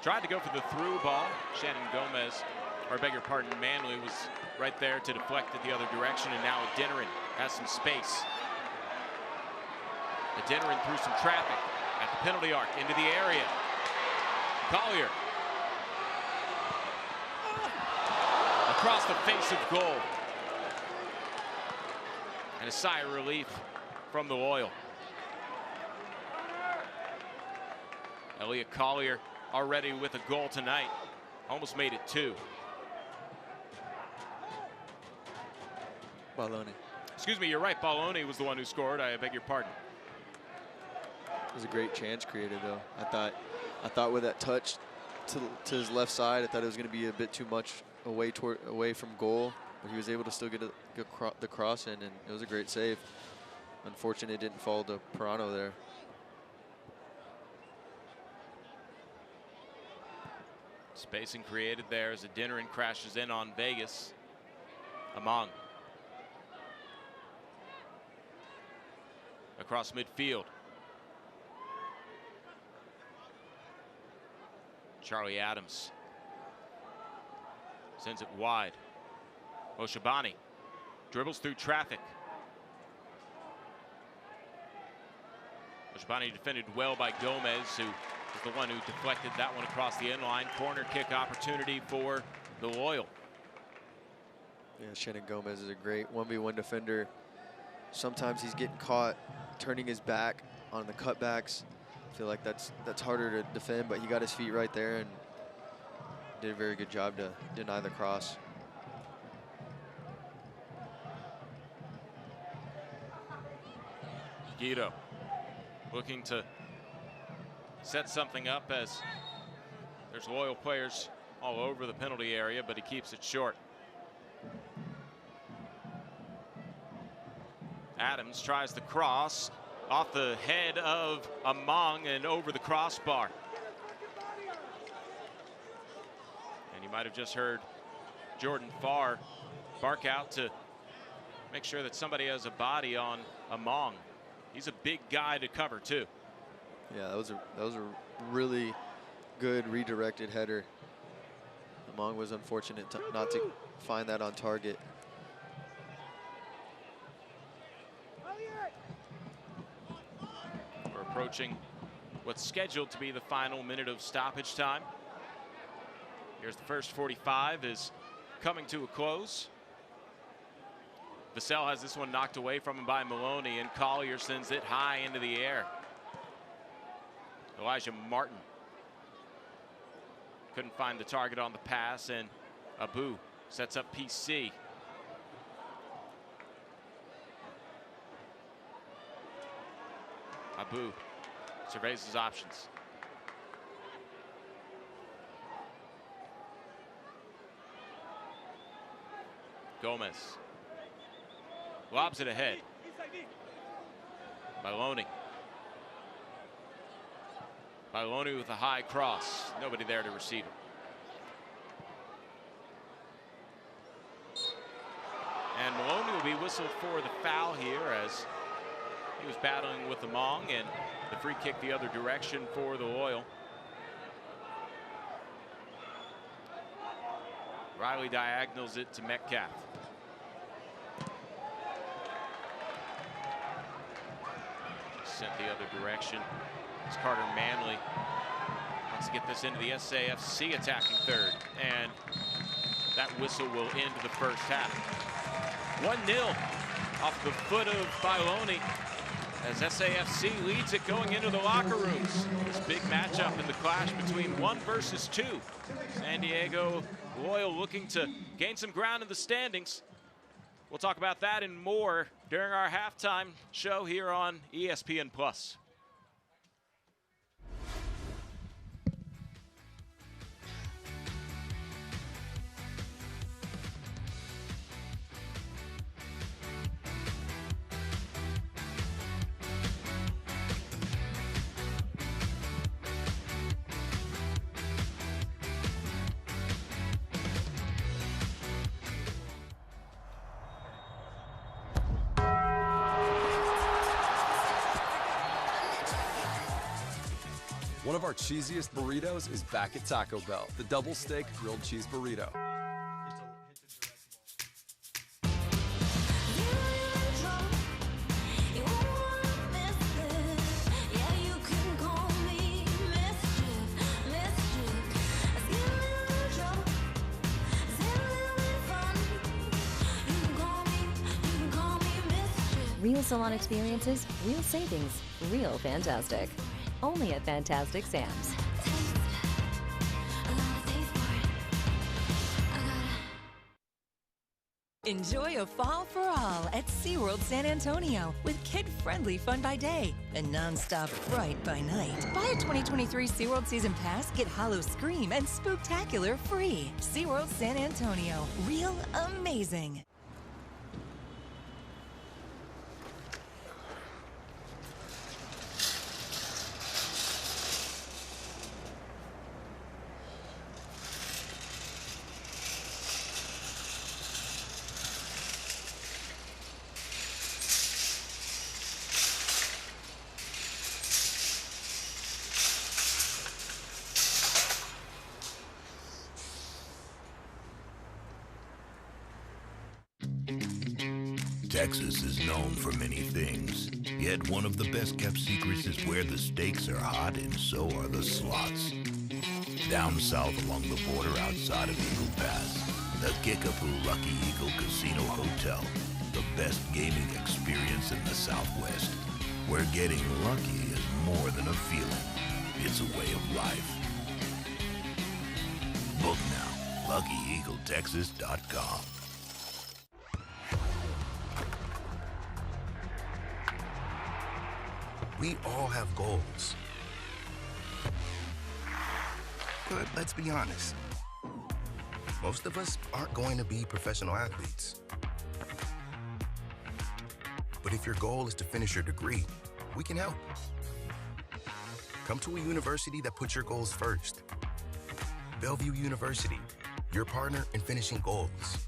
Tried to go for the through ball. Shannon Gomez, or beg your pardon, Manley was right there to deflect it the other direction, and now Adeniran has some space. Adeniran through some traffic at the penalty arc into the area. Collier across the face of goal. And a sigh of relief from the Loyal. Elliot Collier already with a goal tonight. Almost made it 2. Baloney. Excuse me, you're right. Baloney was the one who scored. I beg your pardon. It was a great chance created, though. I thought with that touch to his left side, I thought it was going to be a bit too much away from goal, but he was able to still get the cross in, and it was a great save. Unfortunately, it didn't fall to Pirano there. Spacing created there as Adeniran crashes in on Vegas. Among. Across midfield. Charlie Adams sends it wide. Oshabani dribbles through traffic. Oshabani defended well by Gomez, who is the one who deflected that one across the end line. Corner kick opportunity for the Loyal. Yeah, Shannon Gomez is a great 1v1 defender. Sometimes he's getting caught turning his back on the cutbacks. I feel like that's harder to defend, but he got his feet right there and did a very good job to deny the cross. Guido looking to set something up, as there's Loyal players all over the penalty area, but he keeps it short. Adams tries the cross off the head of Among and over the crossbar. And you might have just heard Jordan Farr bark out to make sure that somebody has a body on Among. He's a big guy to cover too. Yeah, that was a really good redirected header. Among was unfortunate not to find that on target. We're approaching what's scheduled to be the final minute of stoppage time. Here's the first 45 is coming to a close. Vassell has this one knocked away from him by Maloney, and Collier sends it high into the air. Elijah Martin couldn't find the target on the pass, and Abu sets up PC. Abu surveys his options. Gomez lobs it ahead. Maloney. Maloney with a high cross. Nobody there to receive it. And Maloney will be whistled for the foul here as he was battling with the Hmong, and the free kick the other direction for the Loyal. Riley diagonals it to Metcalf. Sent the other direction. It's Carter Manley wants to get this into the SAFC attacking third, and that whistle will end the first half. 1-0 off the foot of Filoni as SAFC leads it going into the locker rooms. This big matchup in the clash between 1 versus 2. San Diego Loyal looking to gain some ground in the standings. We'll talk about that and more during our halftime show here on ESPN+. One of our cheesiest burritos is back at Taco Bell, the double steak grilled cheese burrito. Real salon experiences, real savings, real fantastic. Only at Fantastic Sam's. Enjoy a fall for all at SeaWorld San Antonio with kid-friendly fun by day and non-stop fright by night. Buy a 2023 SeaWorld Season Pass, get Hollow Scream and Spooktacular free. SeaWorld San Antonio, real amazing. Texas is known for many things, yet one of the best-kept secrets is where the steaks are hot and so are the slots. Down south along the border outside of Eagle Pass, the Kickapoo Lucky Eagle Casino Hotel, the best gaming experience in the Southwest, where getting lucky is more than a feeling, it's a way of life. Book now, LuckyEagleTexas.com. We all have goals. But let's be honest. Most of us aren't going to be professional athletes. But if your goal is to finish your degree, we can help. Come to a university that puts your goals first. Bellevue University, your partner in finishing goals.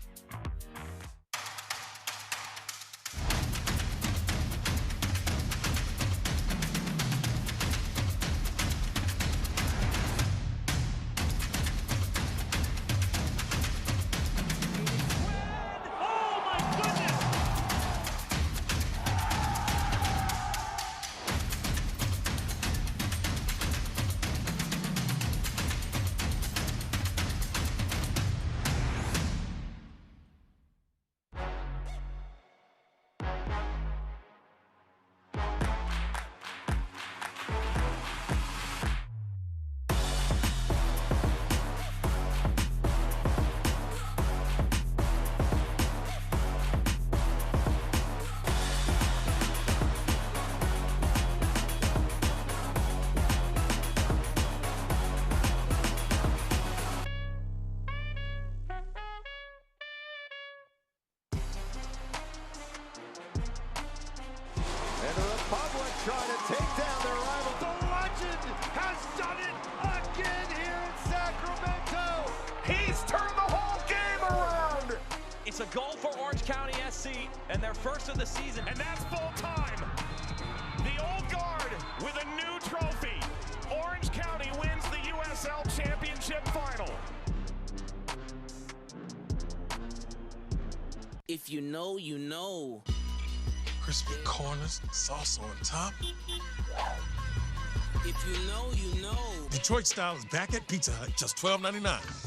It's a goal for Orange County SC and their first of the season. And that's full time. The old guard with a new trophy. Orange County wins the USL Championship final. If you know, you know. Crispy corners, sauce on top. If you know, you know. Detroit style is back at Pizza Hut, just $12.99.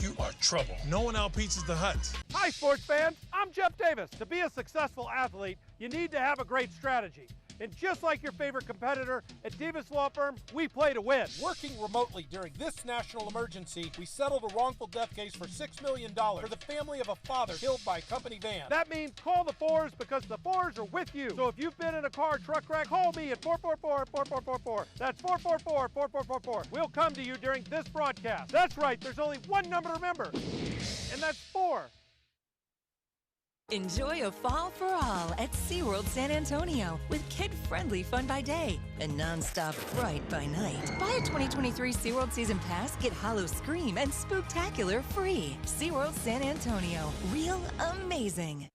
You are trouble. No one outpizzas the Hut. Hi, sports fans. I'm Jeff Davis. To be a successful athlete, you need to have a great strategy. And just like your favorite competitor, at Davis Law Firm, we play to win. Working remotely during this national emergency, we settled a wrongful death case for $6 million for the family of a father killed by a company van. That means call the Fours because the Fours are with you. So if you've been in a car truck wreck, call me at 444-4444. That's 444-4444. We'll come to you during this broadcast. That's right, there's only one number to remember, and that's 4. Enjoy a fall for all at SeaWorld San Antonio with kid-friendly fun by day and non-stop fright by night. Buy a 2023 SeaWorld Season Pass, get Hollow Scream and Spooktacular free. SeaWorld San Antonio. Real amazing.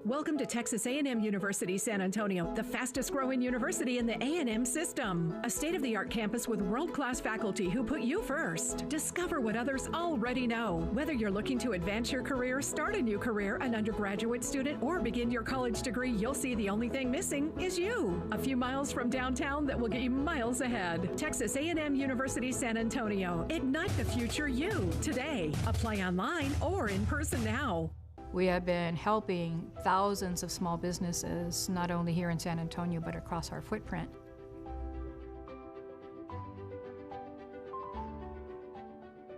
Welcome to Texas A&M University San Antonio, the fastest growing university in the A&M system. A state-of-the-art campus with world-class faculty who put you first. Discover what others already know. Whether you're looking to advance your career, start a new career, an undergraduate student, or begin your college degree, you'll see the only thing missing is you. A few miles from downtown that will get you miles ahead. Texas A&M University San Antonio. Ignite the future you today. Apply online or in person now. We have been helping thousands of small businesses, not only here in San Antonio, but across our footprint.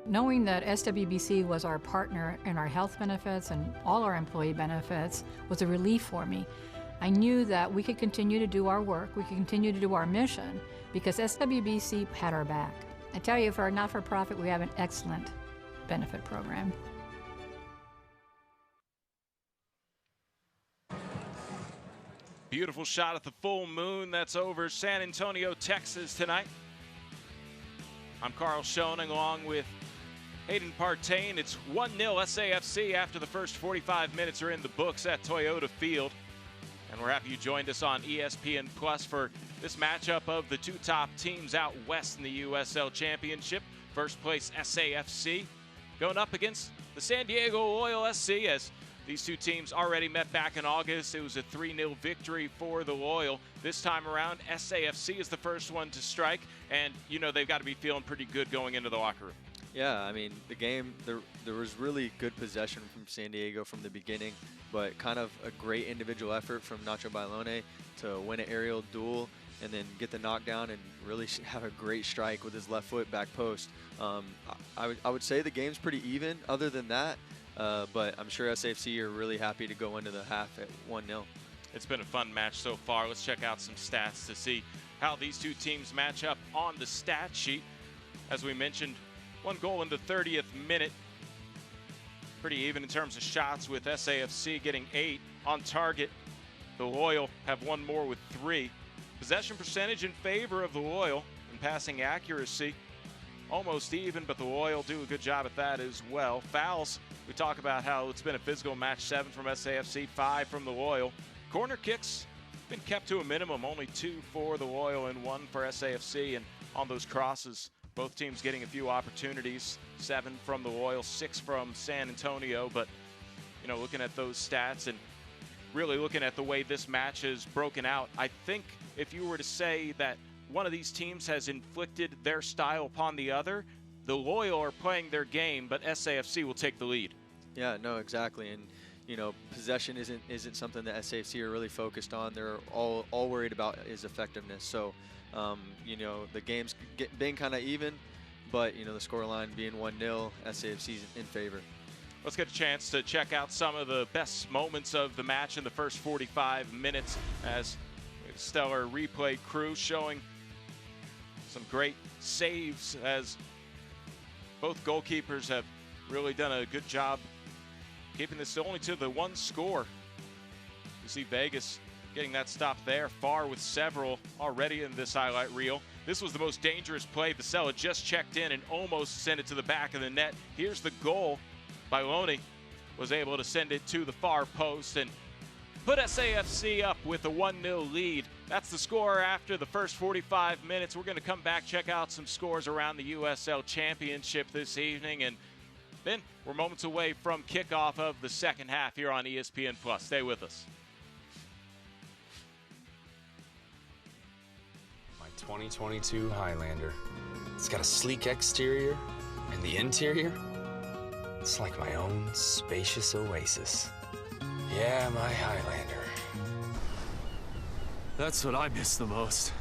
Knowing that SWBC was our partner in our health benefits and all our employee benefits was a relief for me. I knew that we could continue to do our work, we could continue to do our mission, because SWBC had our back. I tell you, for a not-for-profit, we have an excellent benefit program. Beautiful shot at the full moon that's over San Antonio, Texas tonight. I'm Carl Schoening along with Hayden Partain. It's 1-0 SAFC after the first 45 minutes are in the books at Toyota Field. And we're happy you joined us on ESPN Plus for this matchup of the two top teams out west in the USL Championship. First place SAFC going up against the San Diego Loyal SC, as these two teams already met back in August. It was a 3-0 victory for the Loyal. This time around, SAFC is the first one to strike, and you know they've got to be feeling pretty good going into the locker room. Yeah, I mean, the game, there was really good possession from San Diego from the beginning, but kind of a great individual effort from Nacho Bailone to win an aerial duel and then get the knockdown and really have a great strike with his left foot back post. I would say the game's pretty even other than that. But I'm sure SAFC are really happy to go into the half at 1-0. It's been a fun match so far. Let's check out some stats to see how these two teams match up on the stat sheet. As we mentioned, one goal in the 30th minute. Pretty even in terms of shots, with SAFC getting 8 on target. The Loyal have one more with 3. Possession percentage in favor of the Loyal, and passing accuracy almost even, but the Loyal do a good job at that as well. Fouls, we talk about how it's been a physical match. 7 from SAFC, 5 from the Loyal. Corner kicks been kept to a minimum, only 2 for the Loyal and 1 for SAFC. And on those crosses, both teams getting a few opportunities. 7 from the Loyal, 6 from San Antonio. But, you know, looking at those stats and really looking at the way this match is broken out, I think if you were to say that one of these teams has inflicted their style upon the other, the Loyal are playing their game, but SAFC will take the lead. Yeah, no, exactly. And, you know, possession isn't something that SAFC are really focused on. They're all worried about is effectiveness. So, you know, the game's been kind of even, but, you know, the scoreline being 1-0, SAFC's in favor. Let's get a chance to check out some of the best moments of the match in the first 45 minutes as a stellar replay crew showing some great saves, as both goalkeepers have really done a good job keeping this only to the 1 score. You see Vegas getting that stop there, far with several already in this highlight reel. This was the most dangerous play. Vasella just checked in and almost sent it to the back of the net. Here's the goal Bailoni was able to send it to the far post and put SAFC up with a 1-0 lead. That's the score after the first 45 minutes. We're going to come back, check out some scores around the USL Championship this evening, and then we're moments away from kickoff of the second half here on ESPN+. Stay with us. My 2022 Highlander. It's got a sleek exterior, and the interior, it's like my own spacious oasis. Yeah, my Highlander. That's what I miss the most.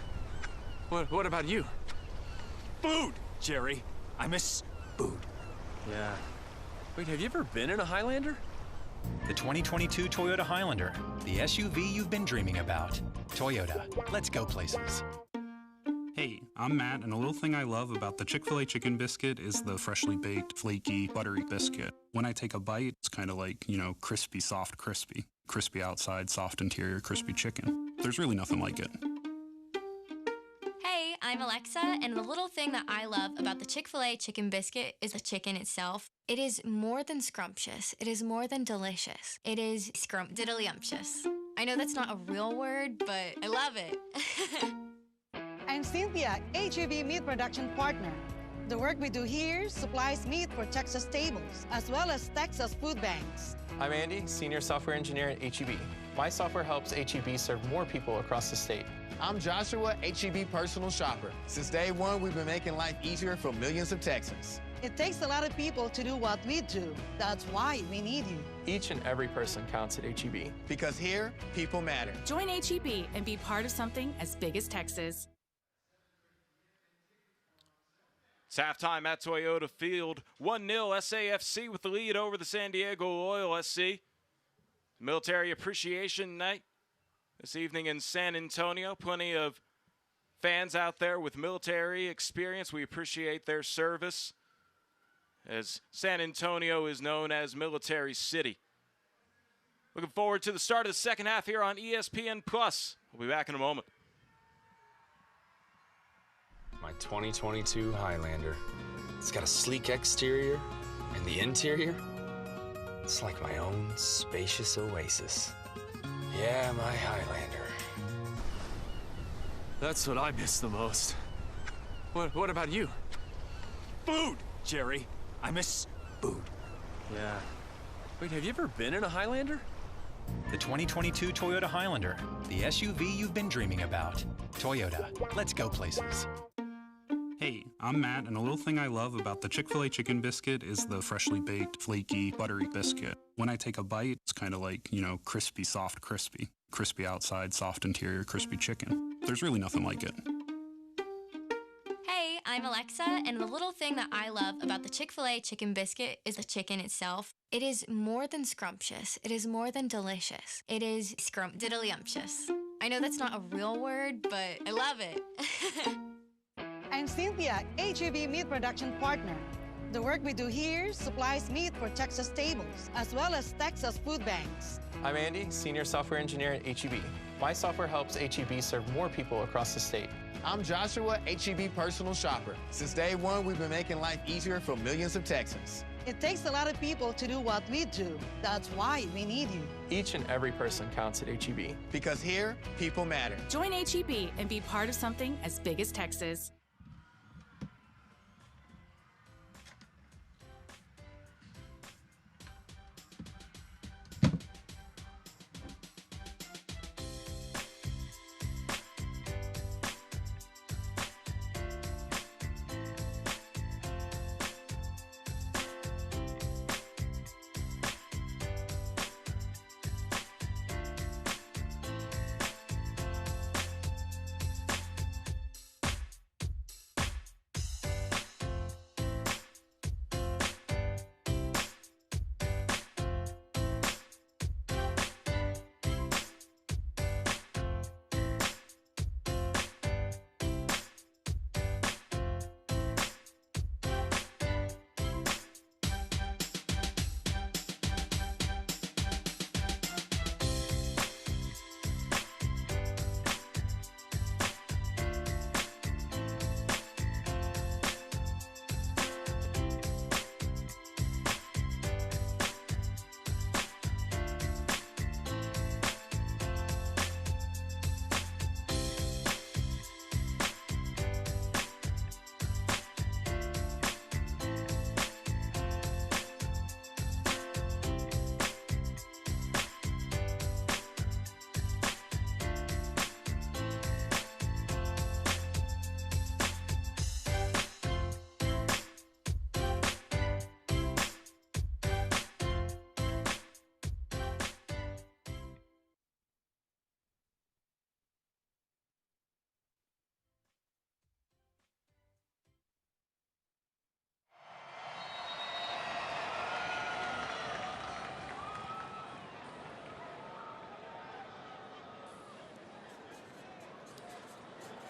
What about you? Food, Jerry. I miss food. Yeah. Wait, have you ever been in a Highlander? The 2022 Toyota Highlander, the SUV you've been dreaming about. Toyota, let's go places. Hey, I'm Matt, and a little thing I love about the Chick-fil-A chicken biscuit is the freshly baked, flaky, buttery biscuit. When I take a bite, it's kind of like, crispy, soft, crispy. Crispy outside, soft interior, crispy chicken. There's really nothing like it. Hey, I'm Alexa, and the little thing that I love about the Chick-fil-A chicken biscuit is the chicken itself. It is more than scrumptious. It is more than delicious. It is scrumptiddlyumptious. I know that's not a real word, but I love it. I'm Cynthia, HEB meat production partner. The work we do here supplies meat for Texas tables, as well as Texas food banks. I'm Andy, Senior Software Engineer at HEB. My software helps HEB serve more people across the state. I'm Joshua, HEB personal shopper. Since day one, we've been making life easier for millions of Texans. It takes a lot of people to do what we do. That's why we need you. Each and every person counts at HEB. Because here, people matter. Join HEB and be part of something as big as Texas. It's halftime at Toyota Field. 1-0 SAFC with the lead over the San Diego Loyal SC. Military Appreciation Night this evening in San Antonio. Plenty of fans out there with military experience. We appreciate their service, as San Antonio is known as Military City. Looking forward to the start of the second half here on ESPN+. We'll be back in a moment. My 2022 Highlander. It's got a sleek exterior, and the interior, it's like my own spacious oasis. Yeah, my Highlander. That's what I miss the most. What about you? Food, Jerry. I miss food. Yeah. Wait, have you ever been in a Highlander? The 2022 Toyota Highlander, the SUV you've been dreaming about. Toyota, let's go places. Hey, I'm Matt, and a little thing I love about the Chick-fil-A chicken biscuit is the freshly baked, flaky, buttery biscuit. When I take a bite, it's kind of like, crispy, soft, crispy. Crispy outside, soft interior, crispy chicken. There's really nothing like it. Hey, I'm Alexa, and the little thing that I love about the Chick-fil-A chicken biscuit is the chicken itself. It is more than scrumptious. It is more than delicious. It is scrumptiddlyumptious. I know that's not a real word, but I love it. I'm Cynthia, HEB meat production partner. The work we do here supplies meat for Texas tables, as well as Texas food banks. I'm Andy, Senior Software Engineer at HEB. My software helps HEB serve more people across the state. I'm Joshua, HEB personal shopper. Since day one, we've been making life easier for millions of Texans. It takes a lot of people to do what we do. That's why we need you. Each and every person counts at HEB. Because here, people matter. Join HEB and be part of something as big as Texas.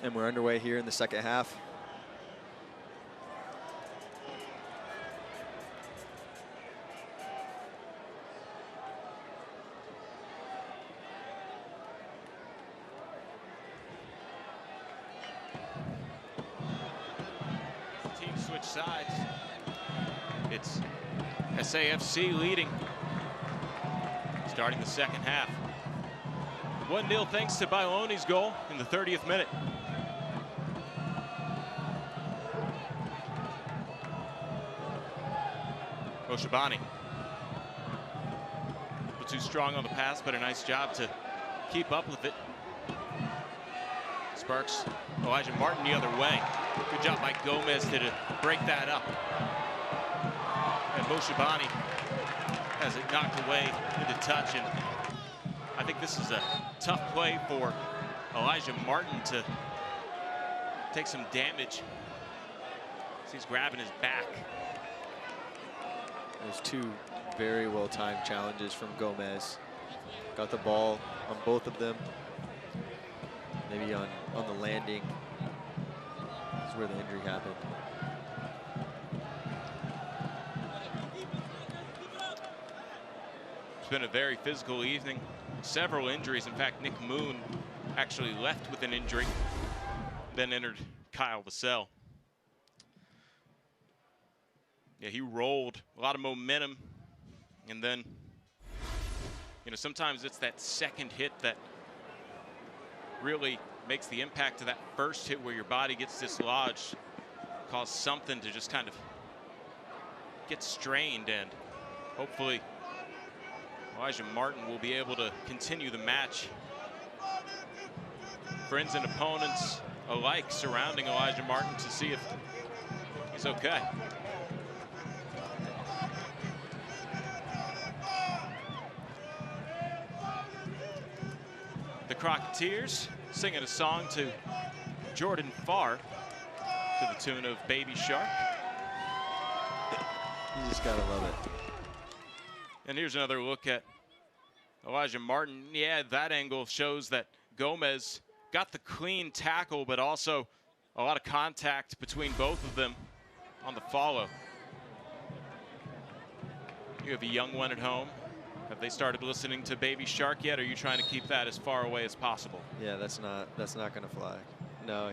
And we're underway here in the second half. Team switch sides. It's SAFC leading, starting the second half. 1-0 thanks to Bailone's goal in the 30th minute. Oshabani. Too strong on the pass, but a nice job to keep up with it. Sparks Elijah Martin the other way. Good job by Gomez to break that up. And Moshabani has it knocked away into touch, and I think this is a tough play for Elijah Martin to take some damage. He's grabbing his back. There's two very well-timed challenges from Gomez. Got the ball on both of them. Maybe on the landing is where the injury happened. It's been a very physical evening. Several injuries. In fact, Nick Moon actually left with an injury. Then entered Kyle Vassell. Yeah, he rolled a lot of momentum, and then, you know, sometimes it's that second hit that really makes the impact of that first hit where your body gets dislodged, cause something to just kind of get strained, and hopefully Elijah Martin will be able to continue the match. Friends and opponents alike surrounding Elijah Martin to see if he's okay. The Crocketeers singing a song to Jordan Farr to the tune of Baby Shark. You just gotta love it. And here's another look at Elijah Martin. Yeah, that angle shows that Gomez got the clean tackle, but also a lot of contact between both of them on the follow. You have a young one at home. Have they started listening to Baby Shark yet? Or are you trying to keep that as far away as possible? Yeah, that's not gonna fly. No,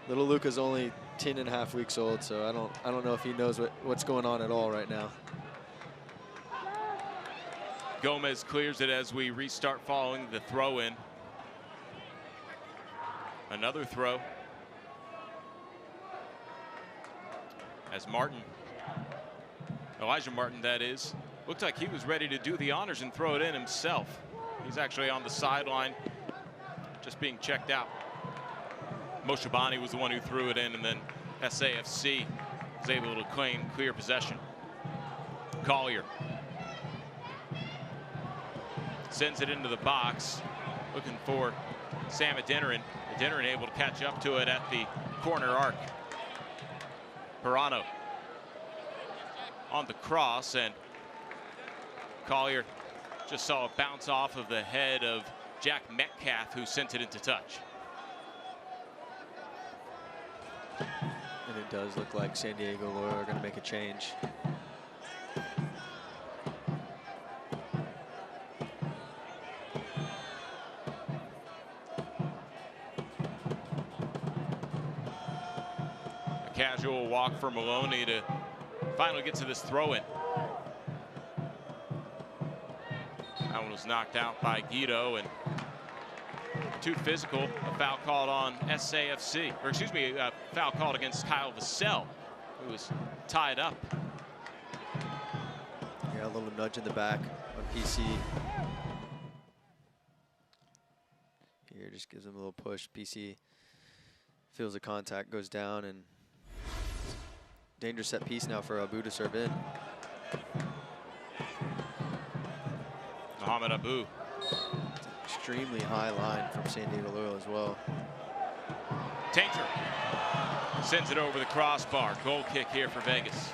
little Luca's only 10.5 weeks old, so I don't know if he knows what's going on at all right now. Gomez clears it as we restart following the throw in. Another throw. As Elijah Martin that is, looked like he was ready to do the honors and throw it in himself. He's actually on the sideline, just being checked out. Moshabani was the one who threw it in, and then SAFC was able to claim clear possession. Collier sends it into the box, looking for Sam Adeniran. Adeniran able to catch up to it at the corner arc. Pirano on the cross, and Collier just saw it bounce off of the head of Jack Metcalf, who sent it into touch. And it does look like San Diego Loyal are going to make a change. A casual walk for Maloney to finally get to this throw-in. That one was knocked out by Guido, and too physical. A foul called on SAFC, or excuse me, a foul called against Kyle Vassell, who was tied up. Yeah, a little nudge in the back on PC. Here, just gives him a little push. PC feels the contact, goes down, and dangerous set piece now for Abu to serve in. Mohamed Abu. Extremely high line from San Diego Loyal as well. Tainter sends it over the crossbar. Goal kick here for Vegas.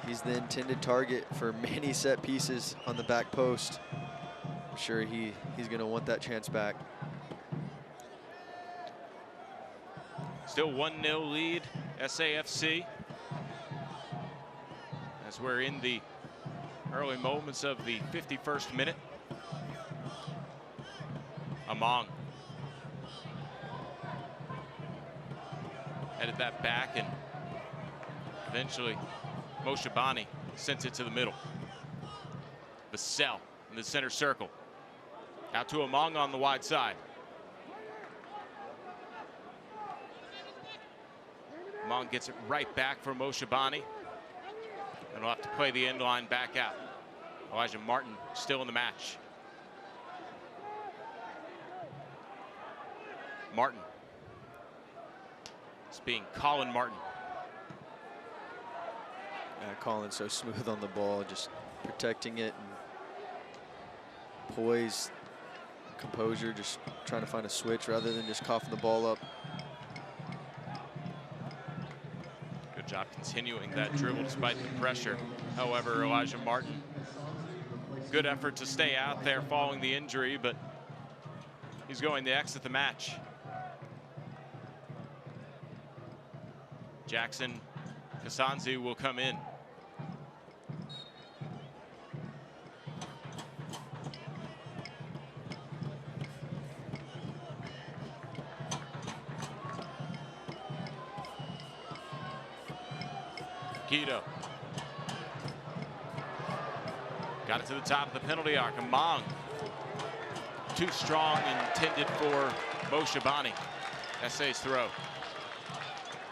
He's the intended target for many set pieces on the back post. I'm sure he's going to want that chance back. Still 1-0 lead, SAFC. As we're in the early moments of the 51st minute. Among headed that back, and eventually Moshabani sends it to the middle. Vassell in the center circle. Out to Among on the wide side. Among gets it right back for Moshabani. And we'll have to play the end line back out. Elijah Martin still in the match. Martin. It's being Colin Martin. Yeah, Colin's so smooth on the ball, just protecting it and poise, composure, just trying to find a switch rather than just coughing the ball up. Good job continuing that dribble despite the pressure. However, Elijah Martin, good effort to stay out there following the injury, but he's going to exit the match. Jackson Kasanzi will come in. Quito. Got it to the top of the penalty arc. Among. Too strong, intended for Moshabani. SA's throw.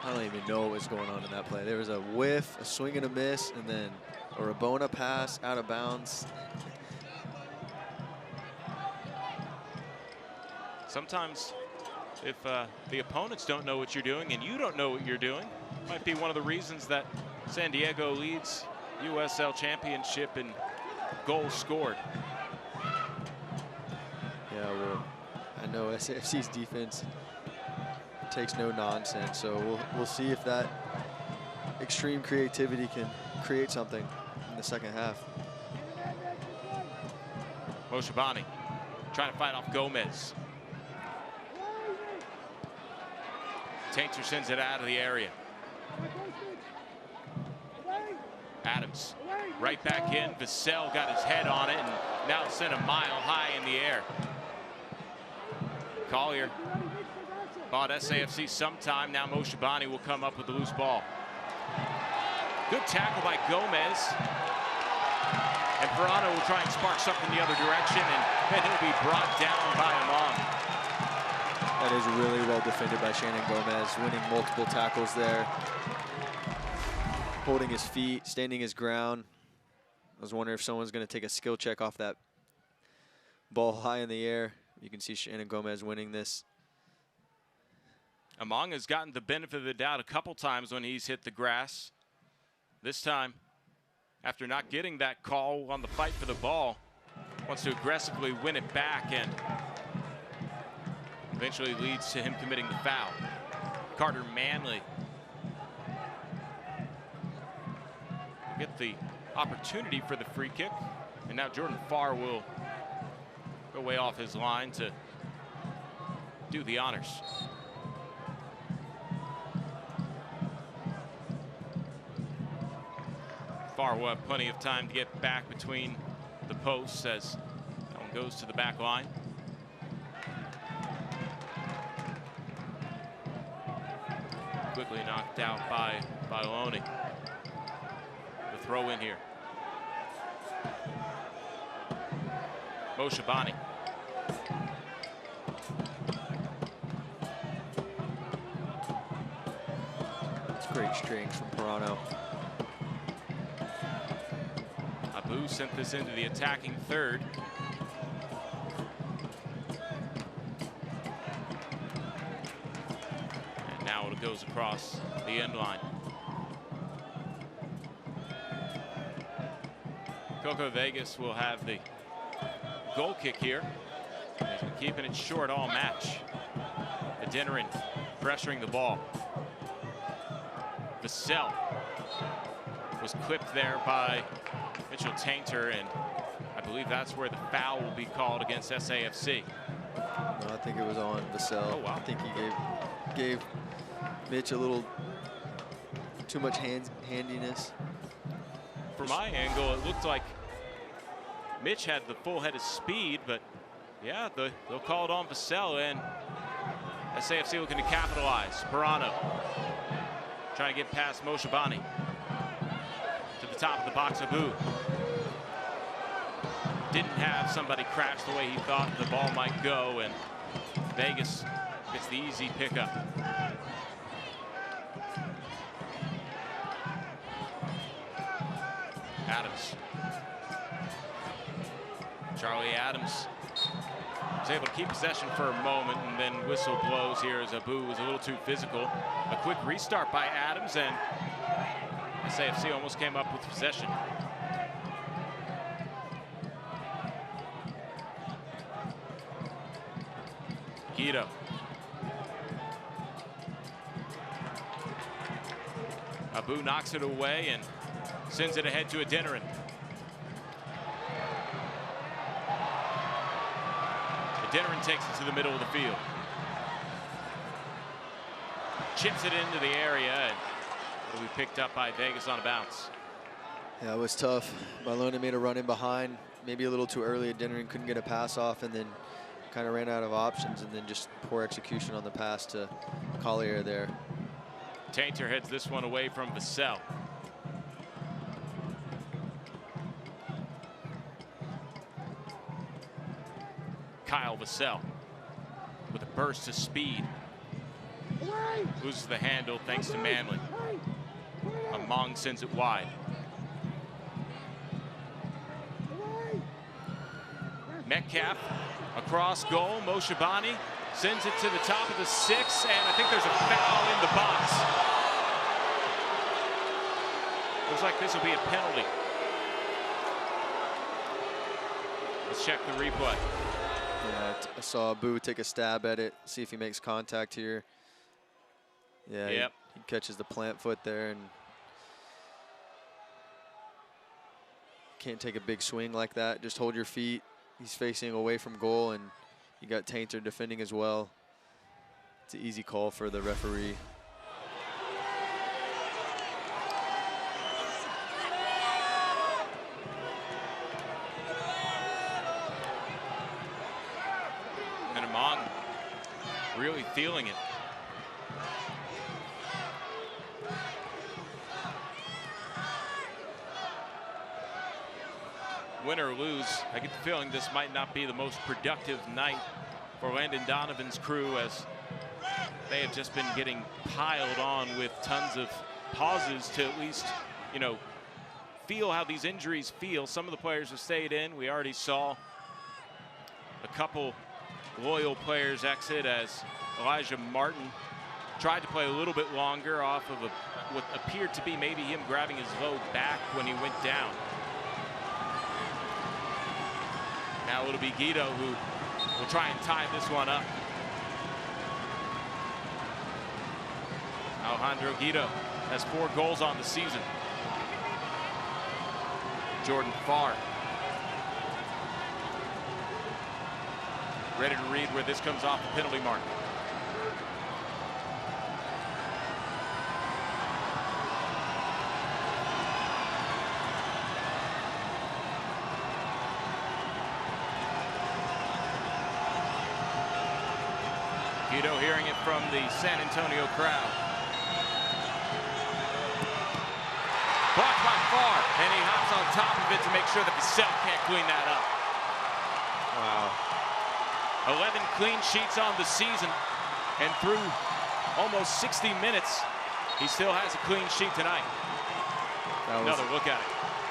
I don't even know what was going on in that play. There was a whiff, a swing and a miss, and then a Rabona pass out of bounds. Sometimes if the opponents don't know what you're doing and you don't know what you're doing, might be one of the reasons that San Diego leads USL Championship in goals scored. Yeah, well, I know SAFC's defense takes no nonsense, so we'll see if that extreme creativity can create something in the second half. Moshabani trying to fight off Gomez. Tainter sends it out of the area. Adams right back in. Vassell got his head on it and now sent a mile high in the air. Collier bought SAFC sometime. Now Moshabani will come up with the loose ball. Good tackle by Gomez. And Verano will try and spark something the other direction, and he'll be brought down by Among. That is really well defended by Shannon Gomez, winning multiple tackles there. Holding his feet, standing his ground. I was wondering if someone's going to take a skill check off that ball high in the air. You can see Shannon Gomez winning this. Among has gotten the benefit of the doubt a couple times when he's hit the grass. This time, after not getting that call on the fight for the ball, wants to aggressively win it back, and eventually leads to him committing the foul. Carter Manley get the opportunity for the free kick, and now Jordan Farr will go way off his line to do the honors. Farr will have plenty of time to get back between the posts as that one goes to the back line. Quickly knocked out by Loney. The throw in here. Moshabani. It's great strings from Pirano. Abu sent this into the attacking third. And now it goes across the end line. Coco Vegas will have the goal kick here. He's been keeping it short all match. Adeniran pressuring the ball. Vassell was clipped there by Mitchell Tainter, and I believe that's where the foul will be called against SAFC. No, I think it was on Vassell. Oh, wow. I think he gave Mitch a little too much handiness. From my angle, it looked like Mitch had the full head of speed, but yeah, they'll call it on Vassell, and SAFC looking to capitalize. Sperano trying to get past Moshabani to the top of the box. Abu didn't have somebody crash the way he thought the ball might go, and Vegas gets the easy pickup. Adams. Charlie Adams was able to keep possession for a moment, and then whistle blows here as Abu was a little too physical. A quick restart by Adams, and SAFC almost came up with possession. Guido. Abu knocks it away and sends it ahead to Adeniran. Adeniran takes it to the middle of the field. Chips it into the area, and it'll be picked up by Vegas on a bounce. Yeah, it was tough. Maloney made a run in behind, maybe a little too early. Adeniran couldn't get a pass off, and then kind of ran out of options, and then just poor execution on the pass to Collier there. Tainter heads this one away from Vassell. Kyle Vassell with a burst of speed. Loses the handle thanks to Manley. Among sends it wide. Metcalf across goal. Moshabani sends it to the top of the 6, and I think there's a foul in the box. Looks like this will be a penalty. Let's check the replay. Yeah, I saw Abu take a stab at it, see if he makes contact here. Yeah, yep. He catches the plant foot there and can't take a big swing like that. Just hold your feet. He's facing away from goal, and you got Tainter defending as well. It's an easy call for the referee. And Among really feeling it. Win or lose, I get the feeling this might not be the most productive night for Landon Donovan's crew, as they have just been getting piled on with tons of pauses to at least, you know, feel how these injuries feel. Some of the players have stayed in. We already saw a couple loyal players exit, as Elijah Martin tried to play a little bit longer off of what appeared to be maybe him grabbing his low back when he went down. Now it'll be Guido who will try and tie this one up. Alejandro Guido has 4 goals on the season. Jordan Farr ready to read where this comes off the penalty mark. Guido hearing it from the San Antonio crowd. Blocked by Farr, and he hops on top of it to make sure that Vassell can't clean that up. Wow. 11 clean sheets on the season, and through almost 60 minutes, he still has a clean sheet tonight. Another look at it.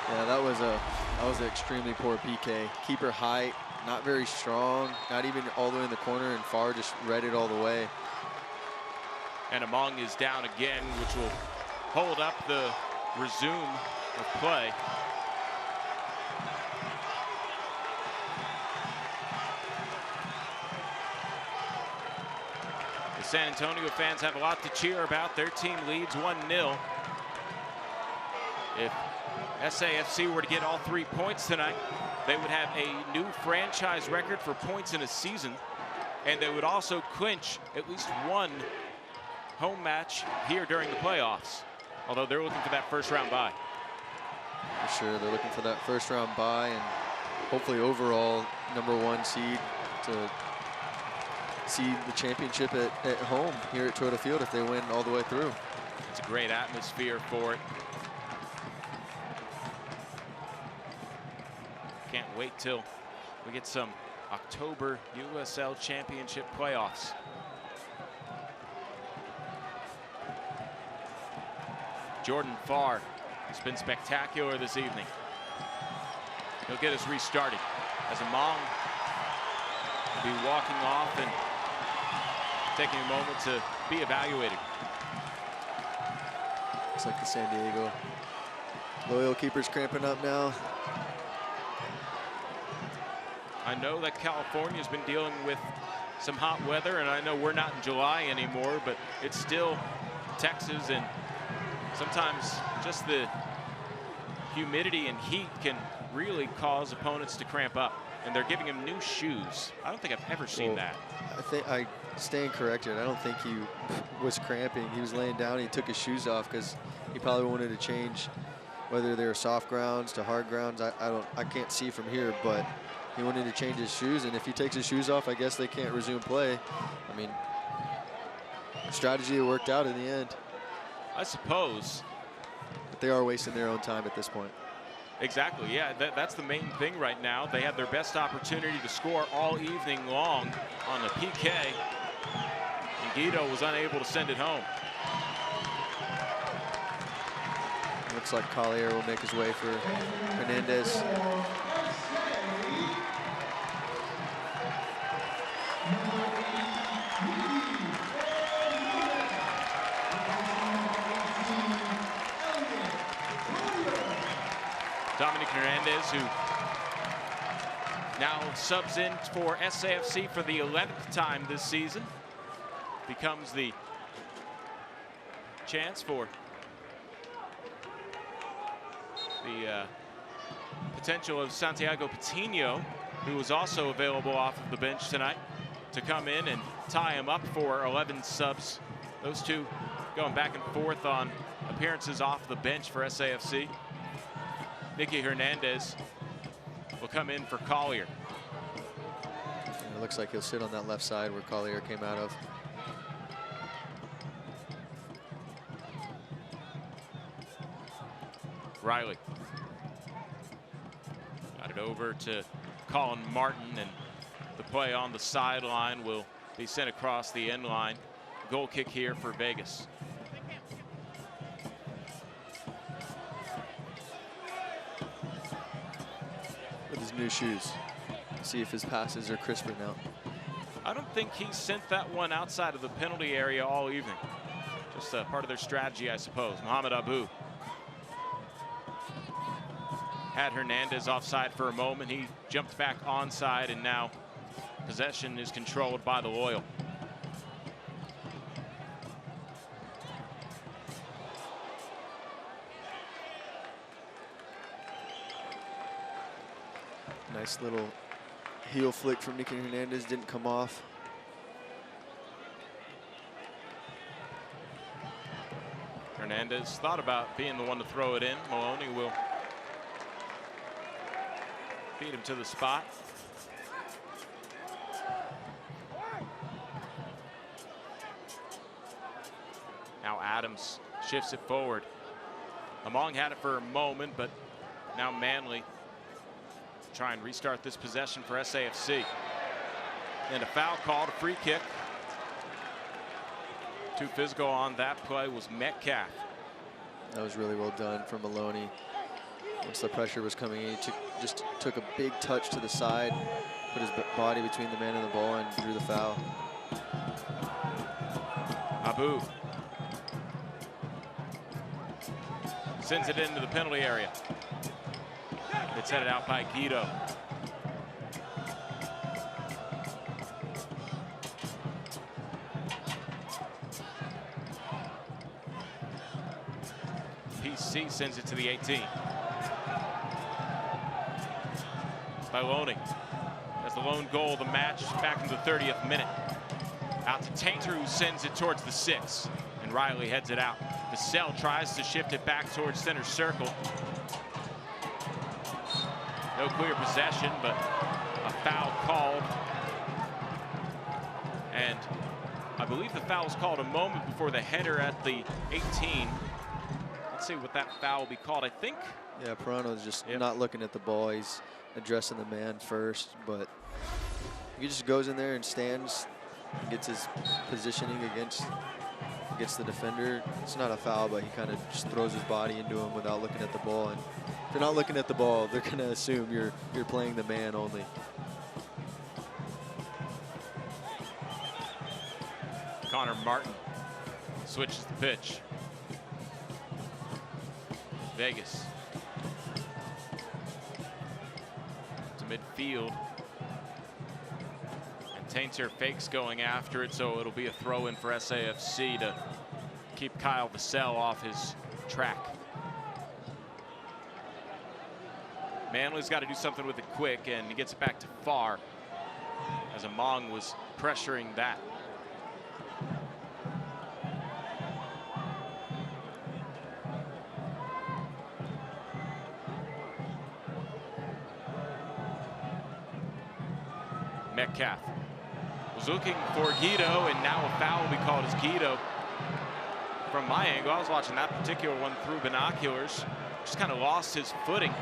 Yeah, that was an extremely poor PK. Keeper height, not very strong, not even all the way in the corner, and Farr just read it all the way. And Among is down again, which will hold up the resume of play. The San Antonio fans have a lot to cheer about. Their team leads 1-0. If SAFC were to get all 3 points tonight, they would have a new franchise record for points in a season, and they would also clinch at least one home match here during the playoffs, although they're looking for that first round bye. For sure, they're looking for that first round bye and hopefully overall #1 seed to see the championship at home here at Toyota Field if they win all the way through. It's a great atmosphere for it. Can't wait till we get some October USL Championship playoffs. Jordan Farr has been spectacular this evening. He'll get us restarted as Among will be walking off and taking a moment to be evaluated. Looks like the San Diego Loyal keeper's cramping up now. I know that California's been dealing with some hot weather, and I know we're not in July anymore, but it's still Texas, and sometimes just the humidity and heat can really cause opponents to cramp up, and they're giving him new shoes. I don't think I've ever seen that. I think I stand corrected. I don't think he was cramping. He was laying down. He took his shoes off because he probably wanted to change whether they're soft grounds to hard grounds. I can't see from here, but he wanted to change his shoes, and if he takes his shoes off, I guess they can't resume play. I mean, strategy worked out in the end. I suppose. But they are wasting their own time at this point. Exactly, yeah, that's the main thing right now. They had their best opportunity to score all evening long on the PK, and Guido was unable to send it home. Looks like Collier will make his way for Hernandez. Dominic Hernandez, who now subs in for SAFC for the 11th time this season, becomes the chance for the potential of Santiago Patino, who was also available off of the bench tonight, to come in and tie him up for 11 subs. Those two going back and forth on appearances off the bench for SAFC. Nicky Hernandez will come in for Collier. And it looks like he'll sit on that left side where Collier came out of. Riley. Got it over to Colin Martin, and the play on the sideline will be sent across the end line. Goal kick here for Vegas. With his new shoes. See if his passes are crisper now. I don't think he sent that one outside of the penalty area all evening. Just part of their strategy, I suppose. Mohamed Abu had Hernandez offside for a moment. He jumped back onside, and now possession is controlled by the Loyal. Nice little heel flick from Nicky Hernandez, didn't come off. Hernandez thought about being the one to throw it in. Maloney will feed him to the spot. Now Adams shifts it forward. Among had it for a moment, but now Manley try and restart this possession for SAFC. And a foul called, a free kick. Too physical on that play was Metcalf. That was really well done from Maloney. Once the pressure was coming in, he just took a big touch to the side, put his body between the man and the ball, and drew the foul. Abu sends it into the penalty area. It's headed out by Guido. PC sends it to the 18. Maloney has the lone goal of the match back in the 30th minute. Out to Tainter, who sends it towards the 6. and Riley heads it out. Vassell tries to shift it back towards center circle. No clear possession, but a foul called. And I believe the foul was called a moment before the header at the 18. Let's see what that foul will be called. I think. Yeah, Perano's just not looking at the ball. He's addressing the man first, but he just goes in there and stands and gets his positioning against the defender. It's not a foul, but he kind of just throws his body into him without looking at the ball. And if you're not looking at the ball, they're going to assume you're playing the man only. Connor Martin switches the pitch. Vegas to midfield. And Tainter fakes going after it, so it'll be a throw in for SAFC to keep Kyle Vassell off his track. Manley's got to do something with it quick, and he gets it back to Farr as Among was pressuring that. Metcalf was looking for Guido, and now a foul will be called as Guido. From my angle, I was watching that particular one through binoculars. Just kind of lost his footing.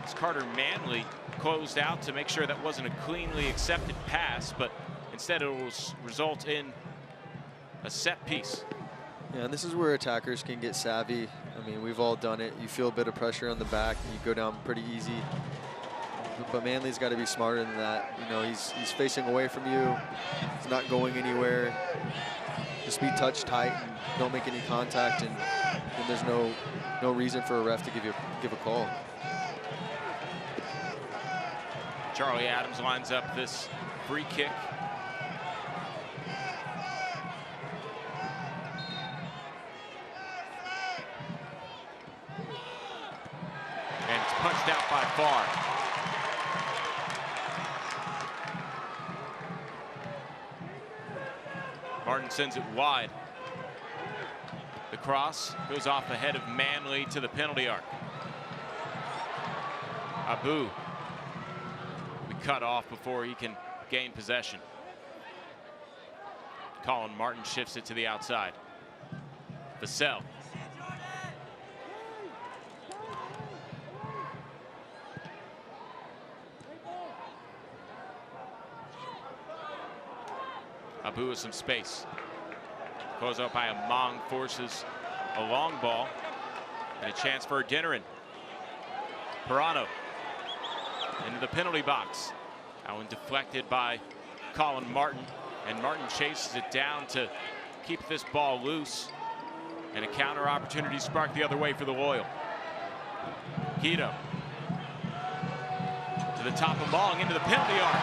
As Carter Manley closed out to make sure that wasn't a cleanly accepted pass, but instead it will result in a set piece. Yeah, and this is where attackers can get savvy. I mean, we've all done it. You feel a bit of pressure on the back, and you go down pretty easy. But Manley's got to be smarter than that. You know, he's facing away from you. He's not going anywhere. Just be touch tight and don't make any contact, and there's no reason for a ref to give a call. Charlie Adams lines up this free kick. And it's punched out by Farr. Martin sends it wide. The cross goes off the head of Manley to the penalty arc. Abu will be cut off before he can gain possession. Colin Martin shifts it to the outside. Vassell. Abu with some space. Closed up by Among, forces a long ball. And a chance for Adeniran. Perano into the penalty box. That one deflected by Colin Martin. And Martin chases it down to keep this ball loose. And a counter opportunity sparked the other way for the Loyal. Guido. To the top of Mong, into the penalty arc.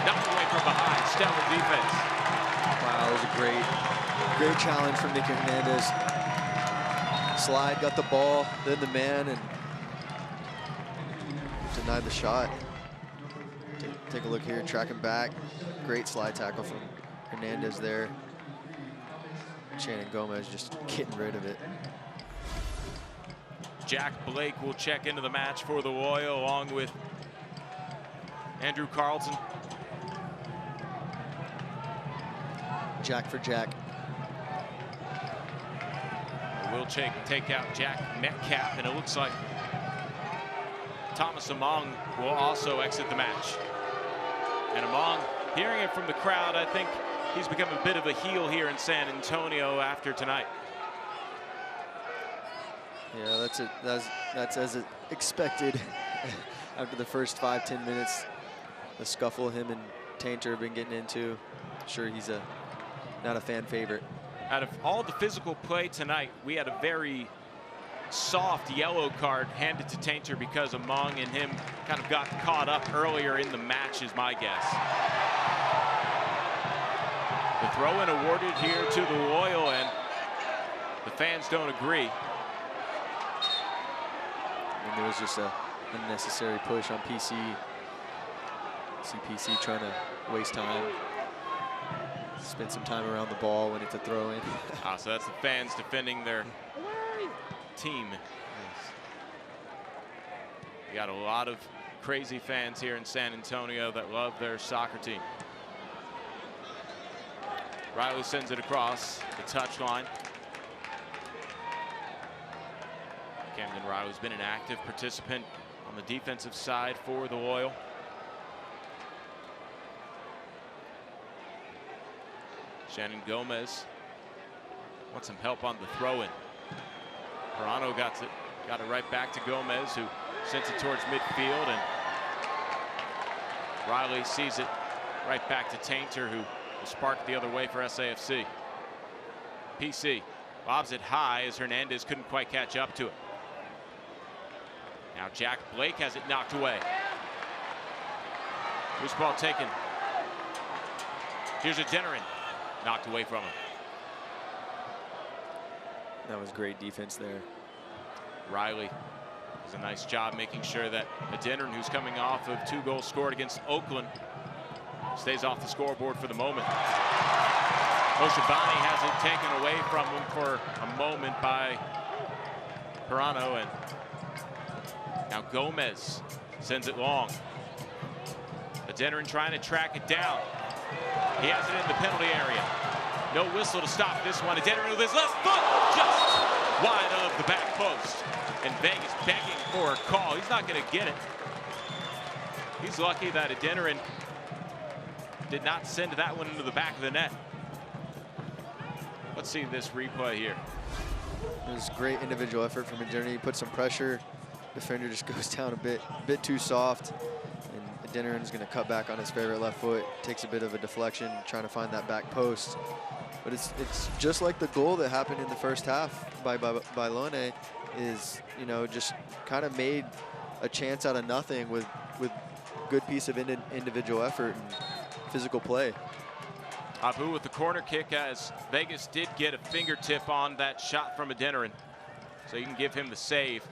Knocked away from behind. Stellar defense. Wow, that was a great challenge from Nicky Hernandez. Slide, got the ball, then the man, and denied the shot. Take a look here, tracking back. Great slide tackle from Hernandez there. Shannon Gomez just getting rid of it. Jack Blake will check into the match for the Loyal along with Andrew Carlton. Jack for Jack. We'll take out Jack Metcalf, and it looks like Thomas Among will also exit the match. And Among, hearing it from the crowd, I think he's become a bit of a heel here in San Antonio after tonight. Yeah, that's as expected. After the first 5-10 minutes, the scuffle him and Tainter have been getting into. I'm sure he's not a fan favorite. Out of all the physical play tonight, we had a very soft yellow card handed to Tainter because Among and him kind of got caught up earlier in the match, is my guess. The throw-in awarded here to the Loyal, and the fans don't agree. And there was just a unnecessary push on PC. CPC trying to waste time. spend some time around the ball when it's a throw in. So that's the fans defending their team. You got a lot of crazy fans here in San Antonio that love their soccer team. Riley sends it across the touchline. Camden Riley's been an active participant on the defensive side for the Loyal. Shannon Gomez wants some help on the throw-in. Pirano got it right back to Gomez, who sends it towards midfield, and Riley sees it right back to Tainter, who will spark the other way for SAFC. PC lobs it high as Hernandez couldn't quite catch up to it. Now Jack Blake has it knocked away. Loose ball taken. Here's a Denerin, knocked away from him. That was great defense there. Riley does a nice job making sure that Denerin, who's coming off of 2 goals scored against Oakland, stays off the scoreboard for the moment. Oshabani has it taken away from him for a moment by Pirano, and now Gomez sends it long. Denerin trying to track it down. He has it in the penalty area. No whistle to stop this one. Denerin with his left foot just wide of the back post. And Vegas begging for a call. He's not going to get it. He's lucky that Denerin did not send that one into the back of the net. Let's see this replay here. It was great individual effort from Denerin. He put some pressure. Defender just goes down a bit too soft. And Denerin's going to cut back on his favorite left foot. Takes a bit of a deflection, trying to find that back post. But it's just like the goal that happened in the first half by Lone, is, you know, just kind of made a chance out of nothing with good piece of individual effort and physical play. Abu with the corner kick, as Vegas did get a fingertip on that shot from Denerin, so you can give him the save.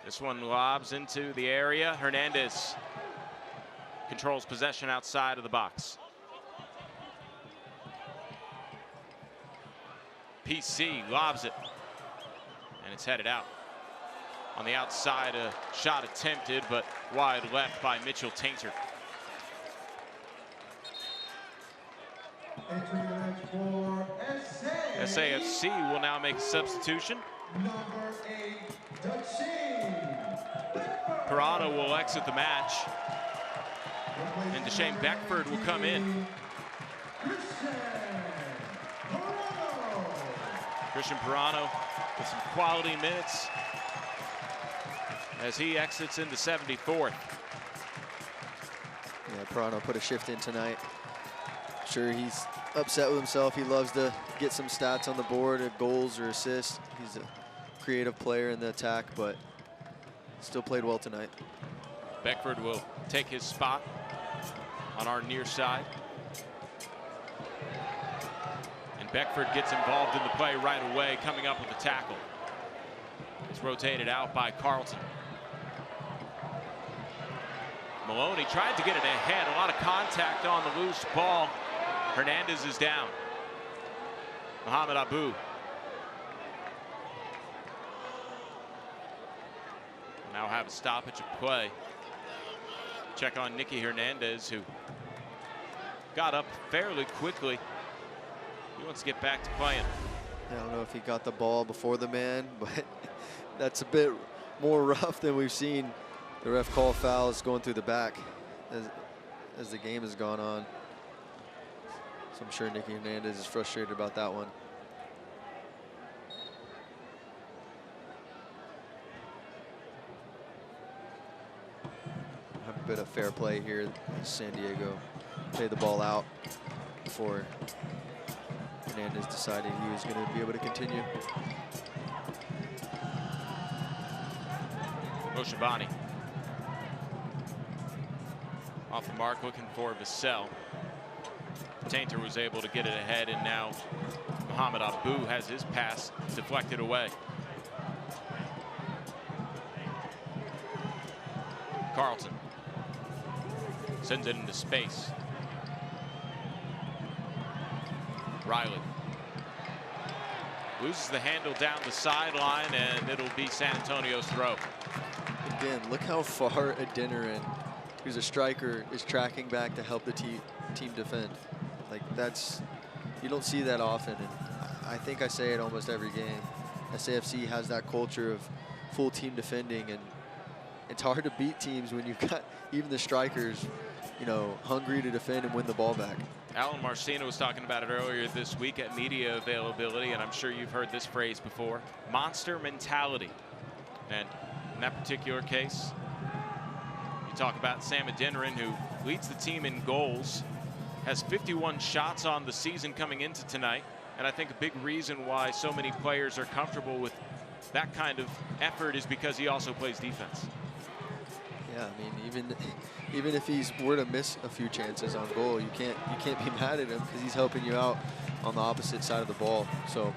This one lobs into the area. Hernandez controls possession outside of the box. PC lobs it, and it's headed out. On the outside, a shot attempted, but wide left by Mitchell Tainter. SAFC will now make a substitution. Pirano will exit the match, and Deshane Beckford will come in. Christian Pirano with some quality minutes as he exits into 74th. Yeah, Pirano put a shift in tonight. Sure, he's upset with himself. He loves to get some stats on the board, goals or assists. He's a creative player in the attack, but still played well tonight. Beckford will take his spot on our near side. And Beckford gets involved in the play right away, coming up with the tackle. It's rotated out by Carlton. Maloney tried to get it ahead. A lot of contact on the loose ball. Hernandez is down. Mohamed Abu. Now have a stoppage of play. Check on Nicky Hernandez, who got up fairly quickly. He wants to get back to playing. I don't know if he got the ball before the man, but that's a bit more rough than we've seen. The ref call fouls going through the back as the game has gone on. So I'm sure Nicky Hernandez is frustrated about that one. Have a bit of fair play here. San Diego played the ball out before Hernandez decided he was going to be able to continue. Oshabani off the mark, looking for Vassell. Tainter was able to get it ahead, and now Mohamed Abu has his pass deflected away. Carlton sends it into space. Riley loses the handle down the sideline, and it'll be San Antonio's throw. Again, look how far Adeniran, who's a striker, is tracking back to help the team defend. Like, you don't see that often, and I think I say it almost every game. SAFC has that culture of full team defending, and it's hard to beat teams when you've got even the strikers, you know, hungry to defend and win the ball back. Alan Marcino was talking about it earlier this week at media availability, and I'm sure you've heard this phrase before: monster mentality. And in that particular case, you talk about Sam Adeniran, who leads the team in goals, has 51 shots on the season coming into tonight. And I think a big reason why so many players are comfortable with that kind of effort is because he also plays defense. Yeah, I mean, even if he's were to miss a few chances on goal, you can't be mad at him because he's helping you out on the opposite side of the ball. So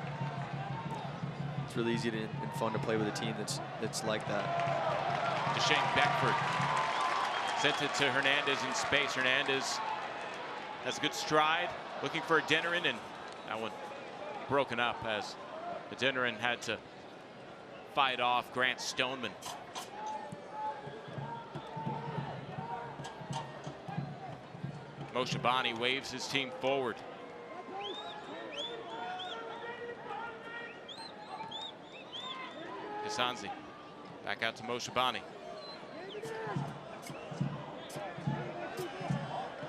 it's really easy and fun to play with a team that's like that. DeShane Beckford sent it to Hernandez in space. Hernandez has a good stride, looking for Adeniran, and that one broken up as Adeniran had to fight off Grant Stoneman. Moshe Bani waves his team forward. Kasanzi back out to Moshe Bani.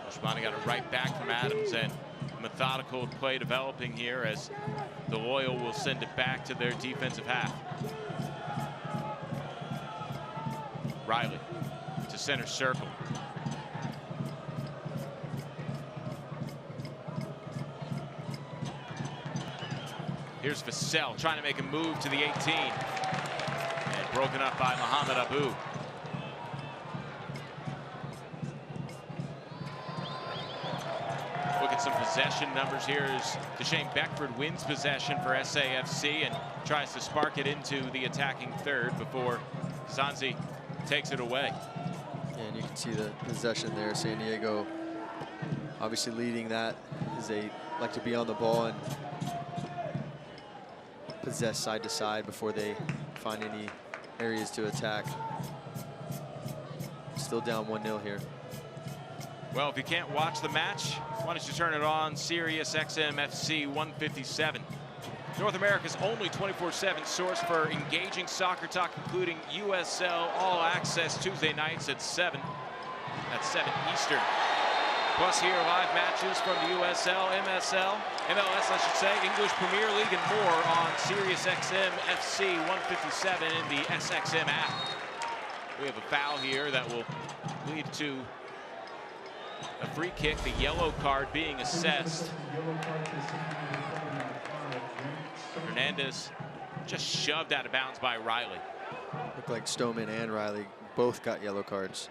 Moshe Bani got it right back from Adams, and methodical play developing here as the Loyal will send it back to their defensive half. Riley to center circle. Here's Vassell trying to make a move to the 18. And broken up by Mohamed Abu. Look at some possession numbers here as DeShane Beckford wins possession for SAFC and tries to spark it into the attacking third before Sanzi takes it away. And you can see the possession there. San Diego obviously leading that as they like to be on the ball and possess side to side before they find any areas to attack. Still down 1-0 here. Well, if you can't watch the match, why don't you turn it on Sirius XM FC 157. North America's only 24/7 source for engaging soccer talk, including USL All Access Tuesday nights at 7 Eastern. Plus here live matches from the USL, MLS I should say, English Premier League and more on Sirius XM FC 157 in the SXM app. We have a foul here that will lead to a free kick, the yellow card being assessed. Hernandez just shoved out of bounds by Riley. Looked like Stoneman and Riley both got yellow cards.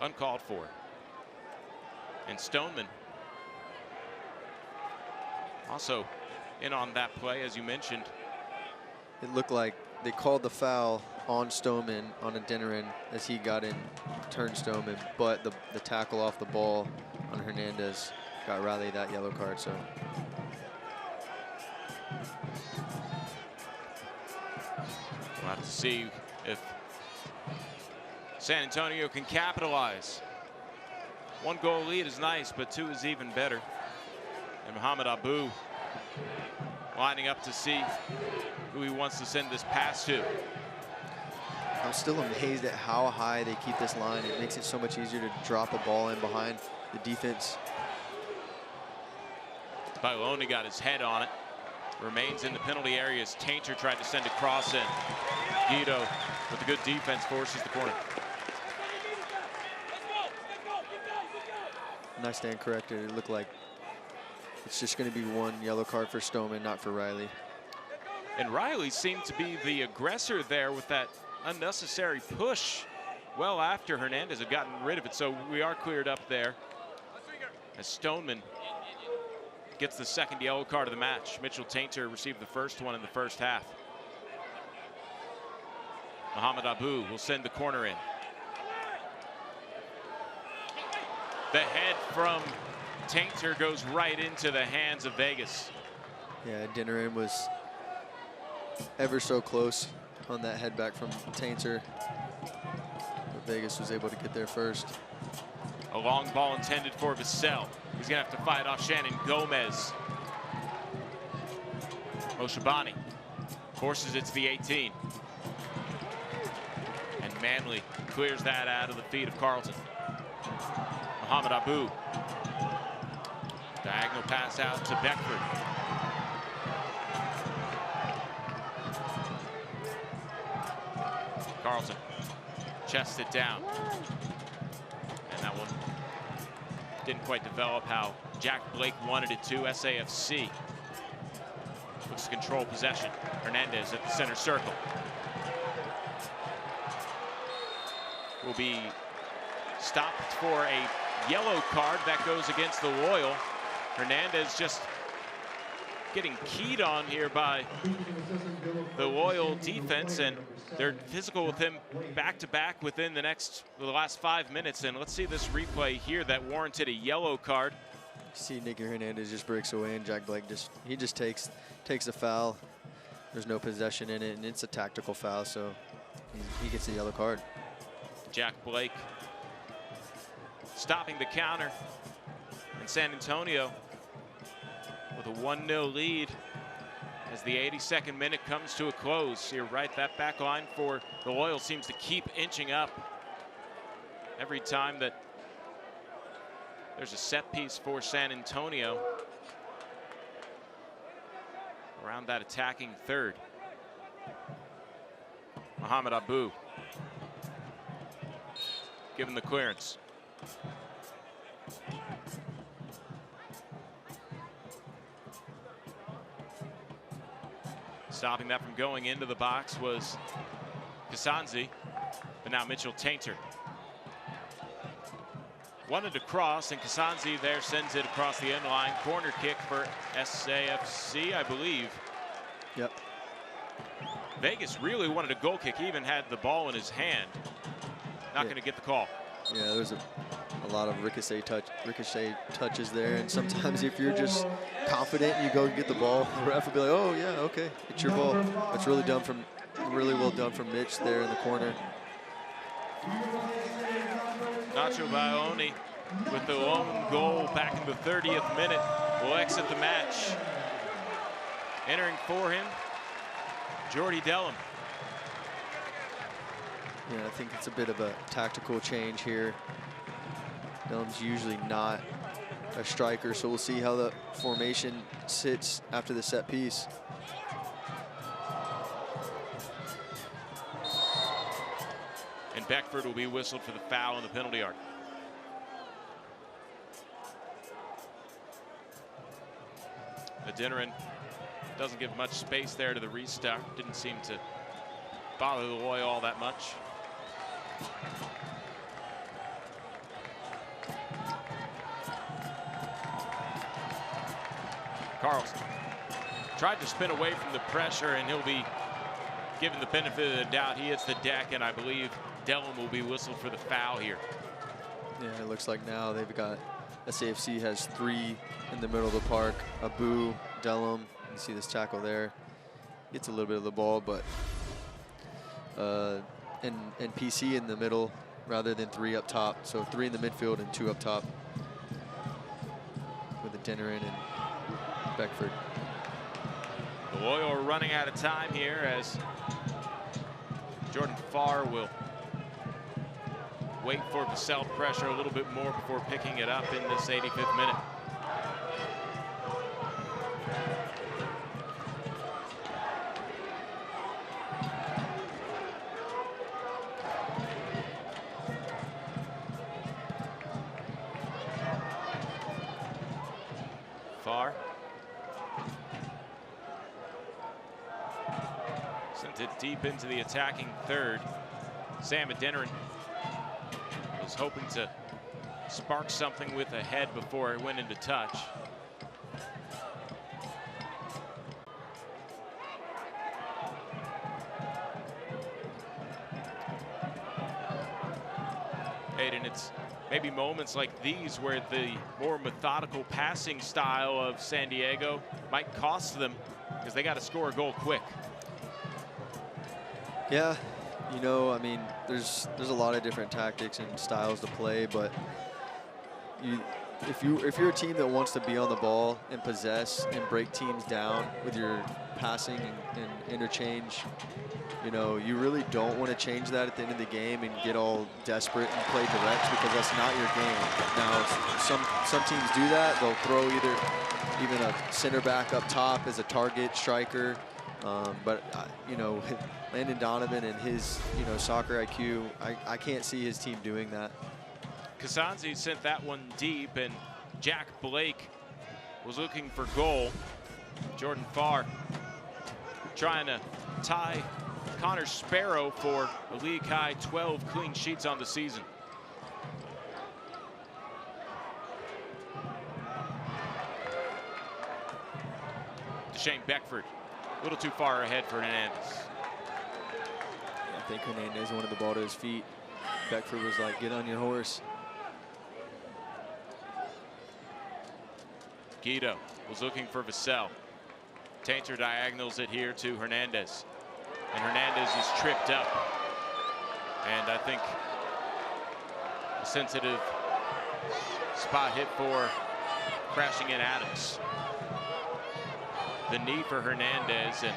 Uncalled for. And Stoneman also in on that play, as you mentioned. It looked like they called the foul on Stoneman, on Adeniran, as he got in, turned Stoneman, but the tackle off the ball on Hernandez got Riley that yellow card. So we'll have to see if San Antonio can capitalize. 1 goal lead is nice, but 2 is even better. And Mohamed Abu lining up to see who he wants to send this pass to. I'm still amazed at how high they keep this line. It makes it so much easier to drop a ball in behind the defense. Bailoni got his head on it. Remains in the penalty area as Tainter tried to send a cross in. Guido with a good defense forces the corner. And I stand corrected. It looked like it's just going to be 1 yellow card for Stoneman, not for Riley. And Riley seemed to be the aggressor there with that unnecessary push well after Hernandez had gotten rid of it. So we are cleared up there as Stoneman gets the 2nd yellow card of the match. Mitchell Tainter received the first one in the first half. Mohamed Abu will send the corner in. The head from Tainter goes right into the hands of Vegas. Yeah, Dinnerin was ever so close on that head back from Tainter. But Vegas was able to get there first. A long ball intended for Vassell. He's gonna have to fight off Shannon Gomez. Moshabani forces it to the 18. And Manley clears that out of the feet of Carlton. Muhammad Abu. Diagonal pass out to Beckford. Carlton chests it down. And that one didn't quite develop how Jack Blake wanted it to. SAFC looks to control possession. Hernandez at the center circle. Will be stopped for a yellow card. That goes against the Loyal. Hernandez just getting keyed on here by the Loyal defense, and they're physical with him back-to-back within the last 5 minutes. And let's see this replay here that warranted a yellow card. See Nicky Hernandez just breaks away, and Jack Blake just takes a foul. There's no possession in it, and it's a tactical foul, so he gets the yellow card. Jack Blake stopping the counter, and San Antonio with a 1-0 lead as the 82nd minute comes to a close. You're right, that back line for the Loyal seems to keep inching up every time that there's a set piece for San Antonio around that attacking third. Muhammad Abu given the clearance. Stopping that from going into the box was Kasanzi, but now Mitchell Tainter. Wanted to cross, and Kasanzi there sends it across the end line. Corner kick for SAFC, I believe. Yep. Vegas really wanted a goal kick. He even had the ball in his hand. Not going to get the call. Yeah, there's a lot of ricochet touches there, and sometimes if you're just confident and you go get the ball, the ref will be like, "Oh yeah, okay, it's your ball." It's really well done from Mitch there in the corner. Nacho Baioni with the lone goal back in the 30th minute will exit the match. Entering for him, Jordy Dellum. Yeah, I think it's a bit of a tactical change here. Dellum's usually not a striker, so we'll see how the formation sits after the set piece. And Beckford will be whistled for the foul in the penalty arc. Adeniran doesn't give much space there to the restart. Didn't seem to bother the Loyal all that much. Carlson tried to spin away from the pressure, and he'll be given the benefit of the doubt. He hits the deck, and I believe Dellum will be whistled for the foul here. Yeah, it looks like now they've got, SAFC has 3 in the middle of the park. Abu, Dellum, you see this tackle there. Gets a little bit of the ball, but and PC in the middle rather than 3 up top. So 3 in the midfield and 2 up top with Adeniran and Beckford. The Loyal are running out of time here as Jordan Farr will wait for Vassell pressure a little bit more before picking it up in this 85th minute. Farr sent it deep into the attacking third. Sam Adeniran was hoping to spark something with a head before it went into touch. Hayden, it's maybe moments like these where the more methodical passing style of San Diego might cost them because they got to score a goal quick. Yeah, you know, I mean, there's a lot of different tactics and styles to play, but if you're a team that wants to be on the ball and possess and break teams down with your passing and interchange, you know, you really don't want to change that at the end of the game and get all desperate and play direct, because that's not your game. Now, some teams do that. They'll throw even a center back up top as a target striker. But you know, Landon Donovan and his, you know, soccer IQ, I can't see his team doing that. Casanzi sent that one deep, and Jack Blake was looking for goal. Jordan Farr trying to tie Connor Sparrow for a league-high 12 clean sheets on the season. Shane Beckford, a little too far ahead for Hernandez. I think Hernandez wanted the ball to his feet. Beckford was like, get on your horse. Guido was looking for Vassell. Tainter diagonals it here to Hernandez. And Hernandez is tripped up. And I think a sensitive spot hit for crashing in Adams. The knee for Hernandez, and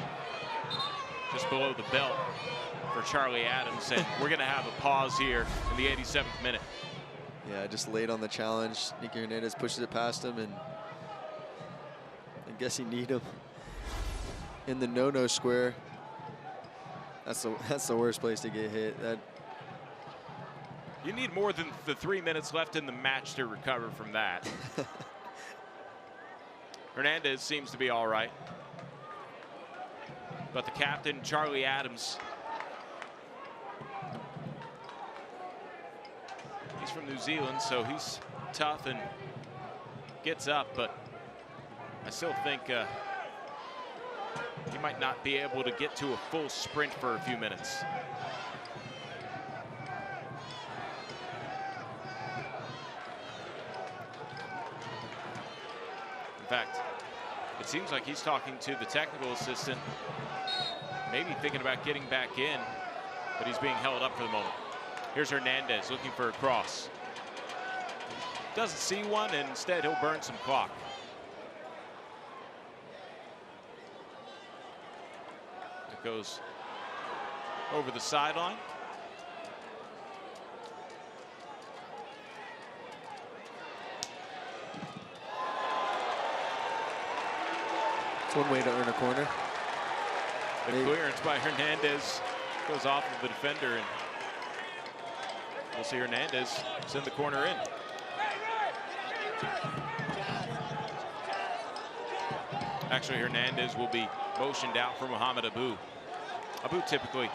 just below the belt for Charlie Adams. And we're going to have a pause here in the 87th minute. Yeah, just late on the challenge. Nicky Hernandez pushes it past him, and I guess he need him in the no-no square. That's the worst place to get hit. You need more than the 3 minutes left in the match to recover from that. Hernandez seems to be all right. But the captain, Charlie Adams, he's from New Zealand, so he's tough and gets up, but I still think he might not be able to get to a full sprint for a few minutes. In fact, it seems like he's talking to the technical assistant, maybe thinking about getting back in, but he's being held up for the moment. Here's Hernandez looking for a cross. Doesn't see one, and instead he'll burn some clock. It goes over the sideline. It's one way to earn a corner. The clearance by Hernandez goes off of the defender, and we'll see Hernandez send the corner in. Actually, Hernandez will be motioned out for Mohamed Abu. Abu typically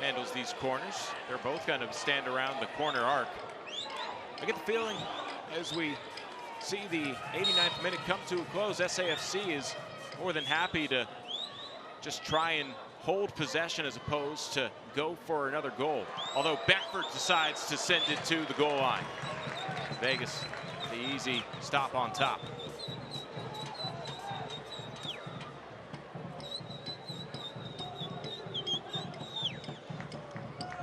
handles these corners. They're both kind of stand around the corner arc. I get the feeling as we see the 89th minute come to a close, SAFC is more than happy to just try and hold possession as opposed to go for another goal. Although Beckford decides to send it to the goal line. Vegas, the easy stop on top.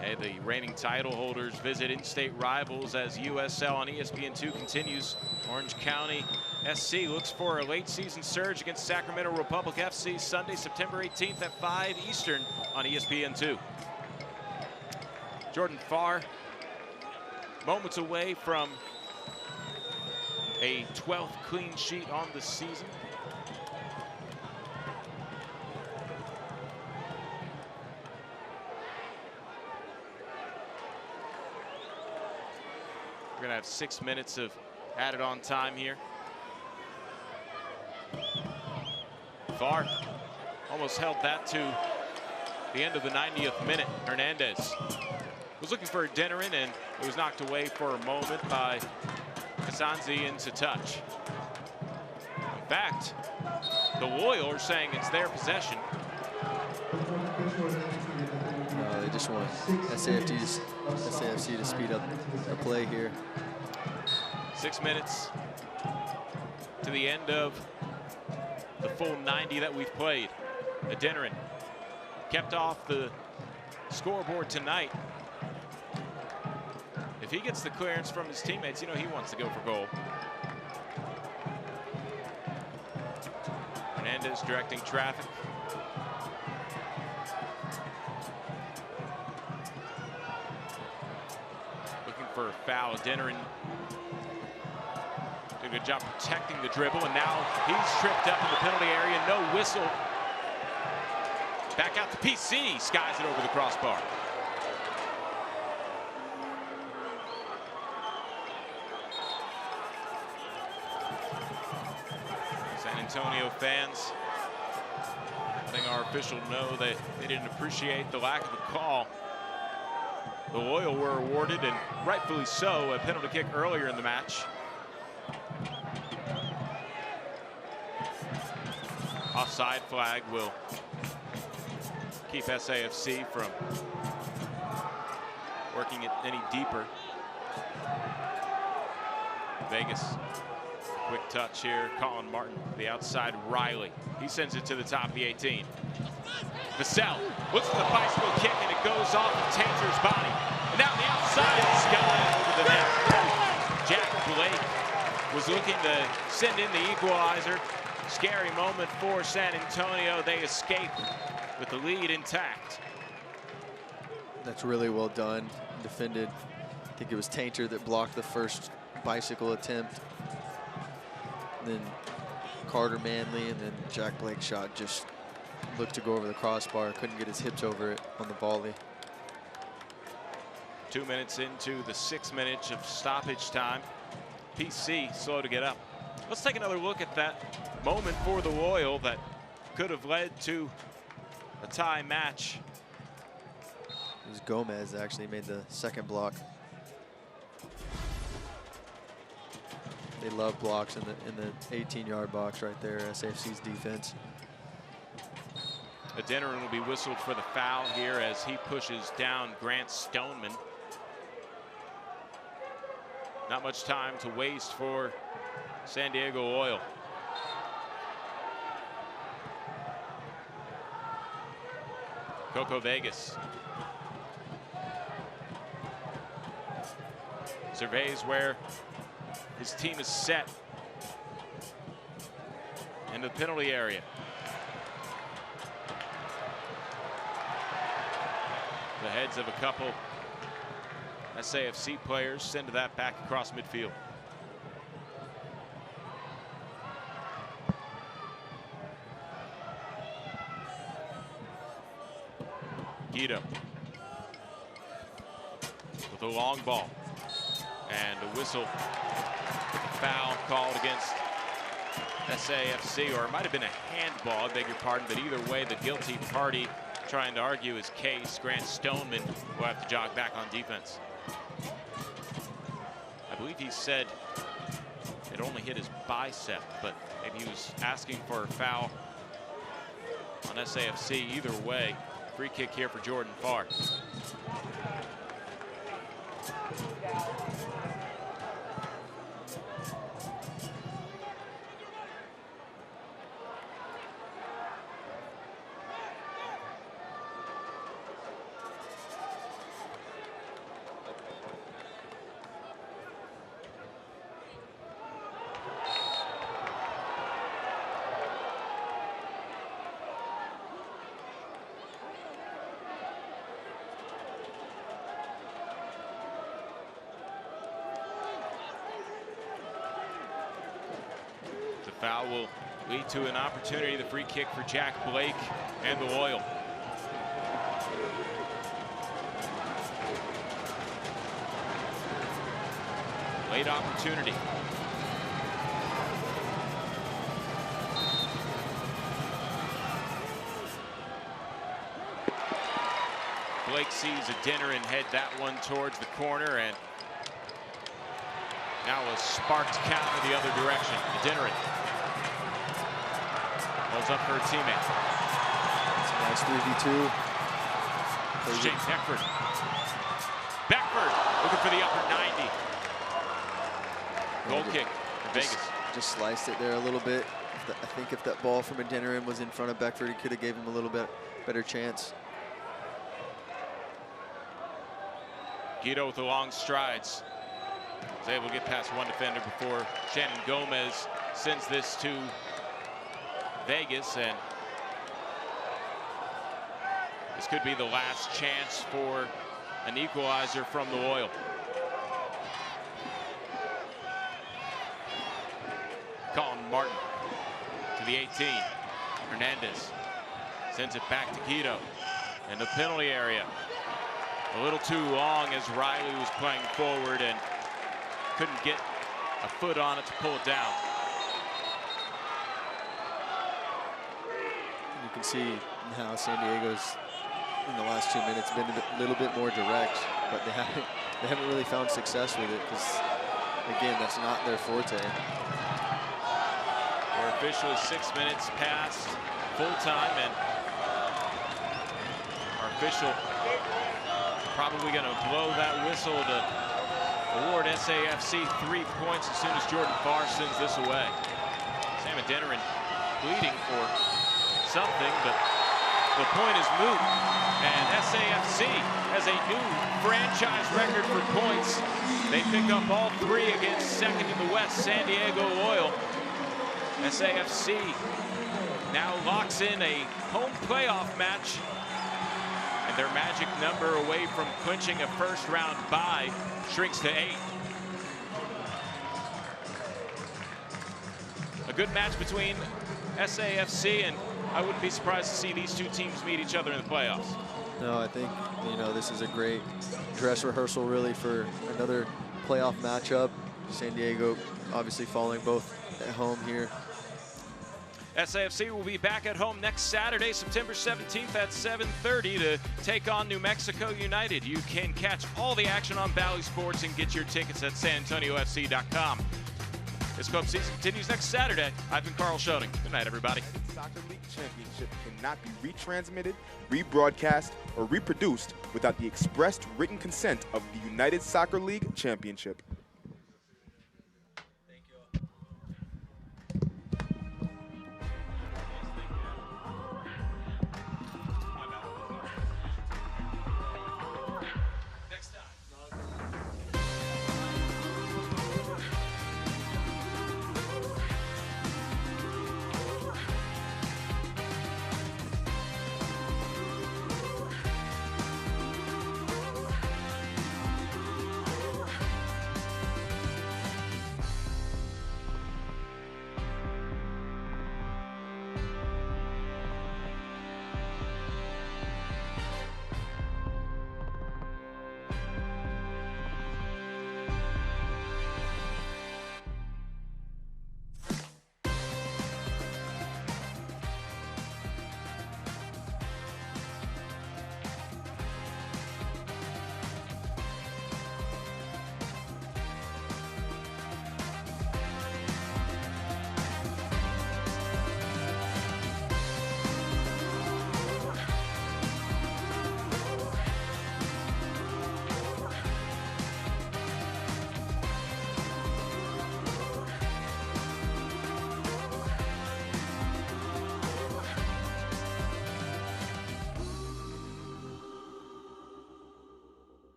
Hey, the reigning title holders visit in-state rivals as USL on ESPN2 continues. Orange County SC looks for a late season surge against Sacramento Republic FC Sunday, September 18th at 5 Eastern on ESPN2. Jordan Farr, moments away from a 12th clean sheet on the season. We're gonna have 6 minutes of added on time here. Farr almost held that to the end of the 90th minute. Hernandez was looking for a dinner in, and it was knocked away for a moment by Casanzi into touch. In fact, the Loyal are saying it's their possession. They just want SAFC to speed up the play here. 6 minutes to the end of the full 90 that we've played. Adeniran kept off the scoreboard tonight. If he gets the clearance from his teammates, you know he wants to go for goal. Hernandez directing traffic. Looking for a foul. Adeniran did a good job protecting the dribble, and now he's tripped up in the penalty area. No whistle. Back out to PC. Skies it over the crossbar. San Antonio fans letting our official know that they didn't appreciate the lack of a call. The Loyal were awarded, and rightfully so, a penalty kick earlier in the match. Offside flag will keep SAFC from working it any deeper. Vegas, quick touch here. Colin Martin, the outside Riley. He sends it to the top of the 18. Vassell looks at the bicycle kick, and it goes off of Tainter's body. And now the outside Sky over the net. Jack Blake was looking to send in the equalizer. Scary moment for San Antonio. They escape with the lead intact. That's really well done. Defended. I think it was Tainter that blocked the first bicycle attempt. Then Carter Manley, and then Jack Blake's shot just looked to go over the crossbar. Couldn't get his hips over it on the volley. 2 minutes into the 6 minutes of stoppage time. PC slow to get up. Let's take another look at that moment for the Loyal that could have led to a tie match. It was Gomez that actually made the second block. They love blocks in the 18-yard box right there, SAFC's defense. Adeniran will be whistled for the foul here as he pushes down Grant Stoneman. Not much time to waste for San Diego Loyal. Coco Vegas surveys where his team is set into the penalty area. The heads of a couple SAFC players send that back across midfield. Guido with a long ball and a whistle with a foul called against SAFC, or it might have been a handball, I beg your pardon, but either way the guilty party trying to argue his case. Grant Stoneman will have to jog back on defense. I believe he said it only hit his bicep, but maybe he was asking for a foul on SAFC. Either way, free kick here for Jordan Farr. Foul will lead to an opportunity, the free kick for Jack Blake and the Loyal. Late opportunity. Blake sees Adeniran head that one towards the corner, and now a sparked counter the other direction. Adeniran holds up for a teammate. Nice 3v2. James Beckford. Beckford looking for the upper 90. Goal kick, Vegas. Just sliced it there a little bit. I think if that ball from Adeniran was in front of Beckford, he could have gave him a little bit better chance. Guido with the long strides. Was able to get past one defender before Shannon Gomez sends this to Vegas, and this could be the last chance for an equalizer from the Loyal. Colin Martin to the 18. Hernandez sends it back to Guido in the penalty area. A little too long as Riley was playing forward and couldn't get a foot on it to pull it down. You can see how San Diego's in the last 2 minutes been a little bit more direct, but they haven't really found success with it because, again, that's not their forte. We're officially 6 minutes past full time, and our official probably going to blow that whistle to award SAFC 3 points as soon as Jordan Farr sends this away. Sam Adeniran bleeding for something, but the point is moot. And SAFC has a new franchise record for points. They pick up all 3 against second in the West, San Diego Loyal. SAFC now locks in a home playoff match, and their magic number away from clinching a first-round bye shrinks to 8. A good match between SAFC, and I wouldn't be surprised to see these two teams meet each other in the playoffs. No, I think, you know, this is a great dress rehearsal really for another playoff matchup. San Diego obviously following both at home here. SAFC will be back at home next Saturday, September 17th at 7:30 to take on New Mexico United. You can catch all the action on Bally Sports and get your tickets at sanantoniofc.com. This club season continues next Saturday. I've been Carl Schoening. Good night, everybody. The Soccer League Championship cannot be retransmitted, rebroadcast, or reproduced without the expressed written consent of the United Soccer League Championship.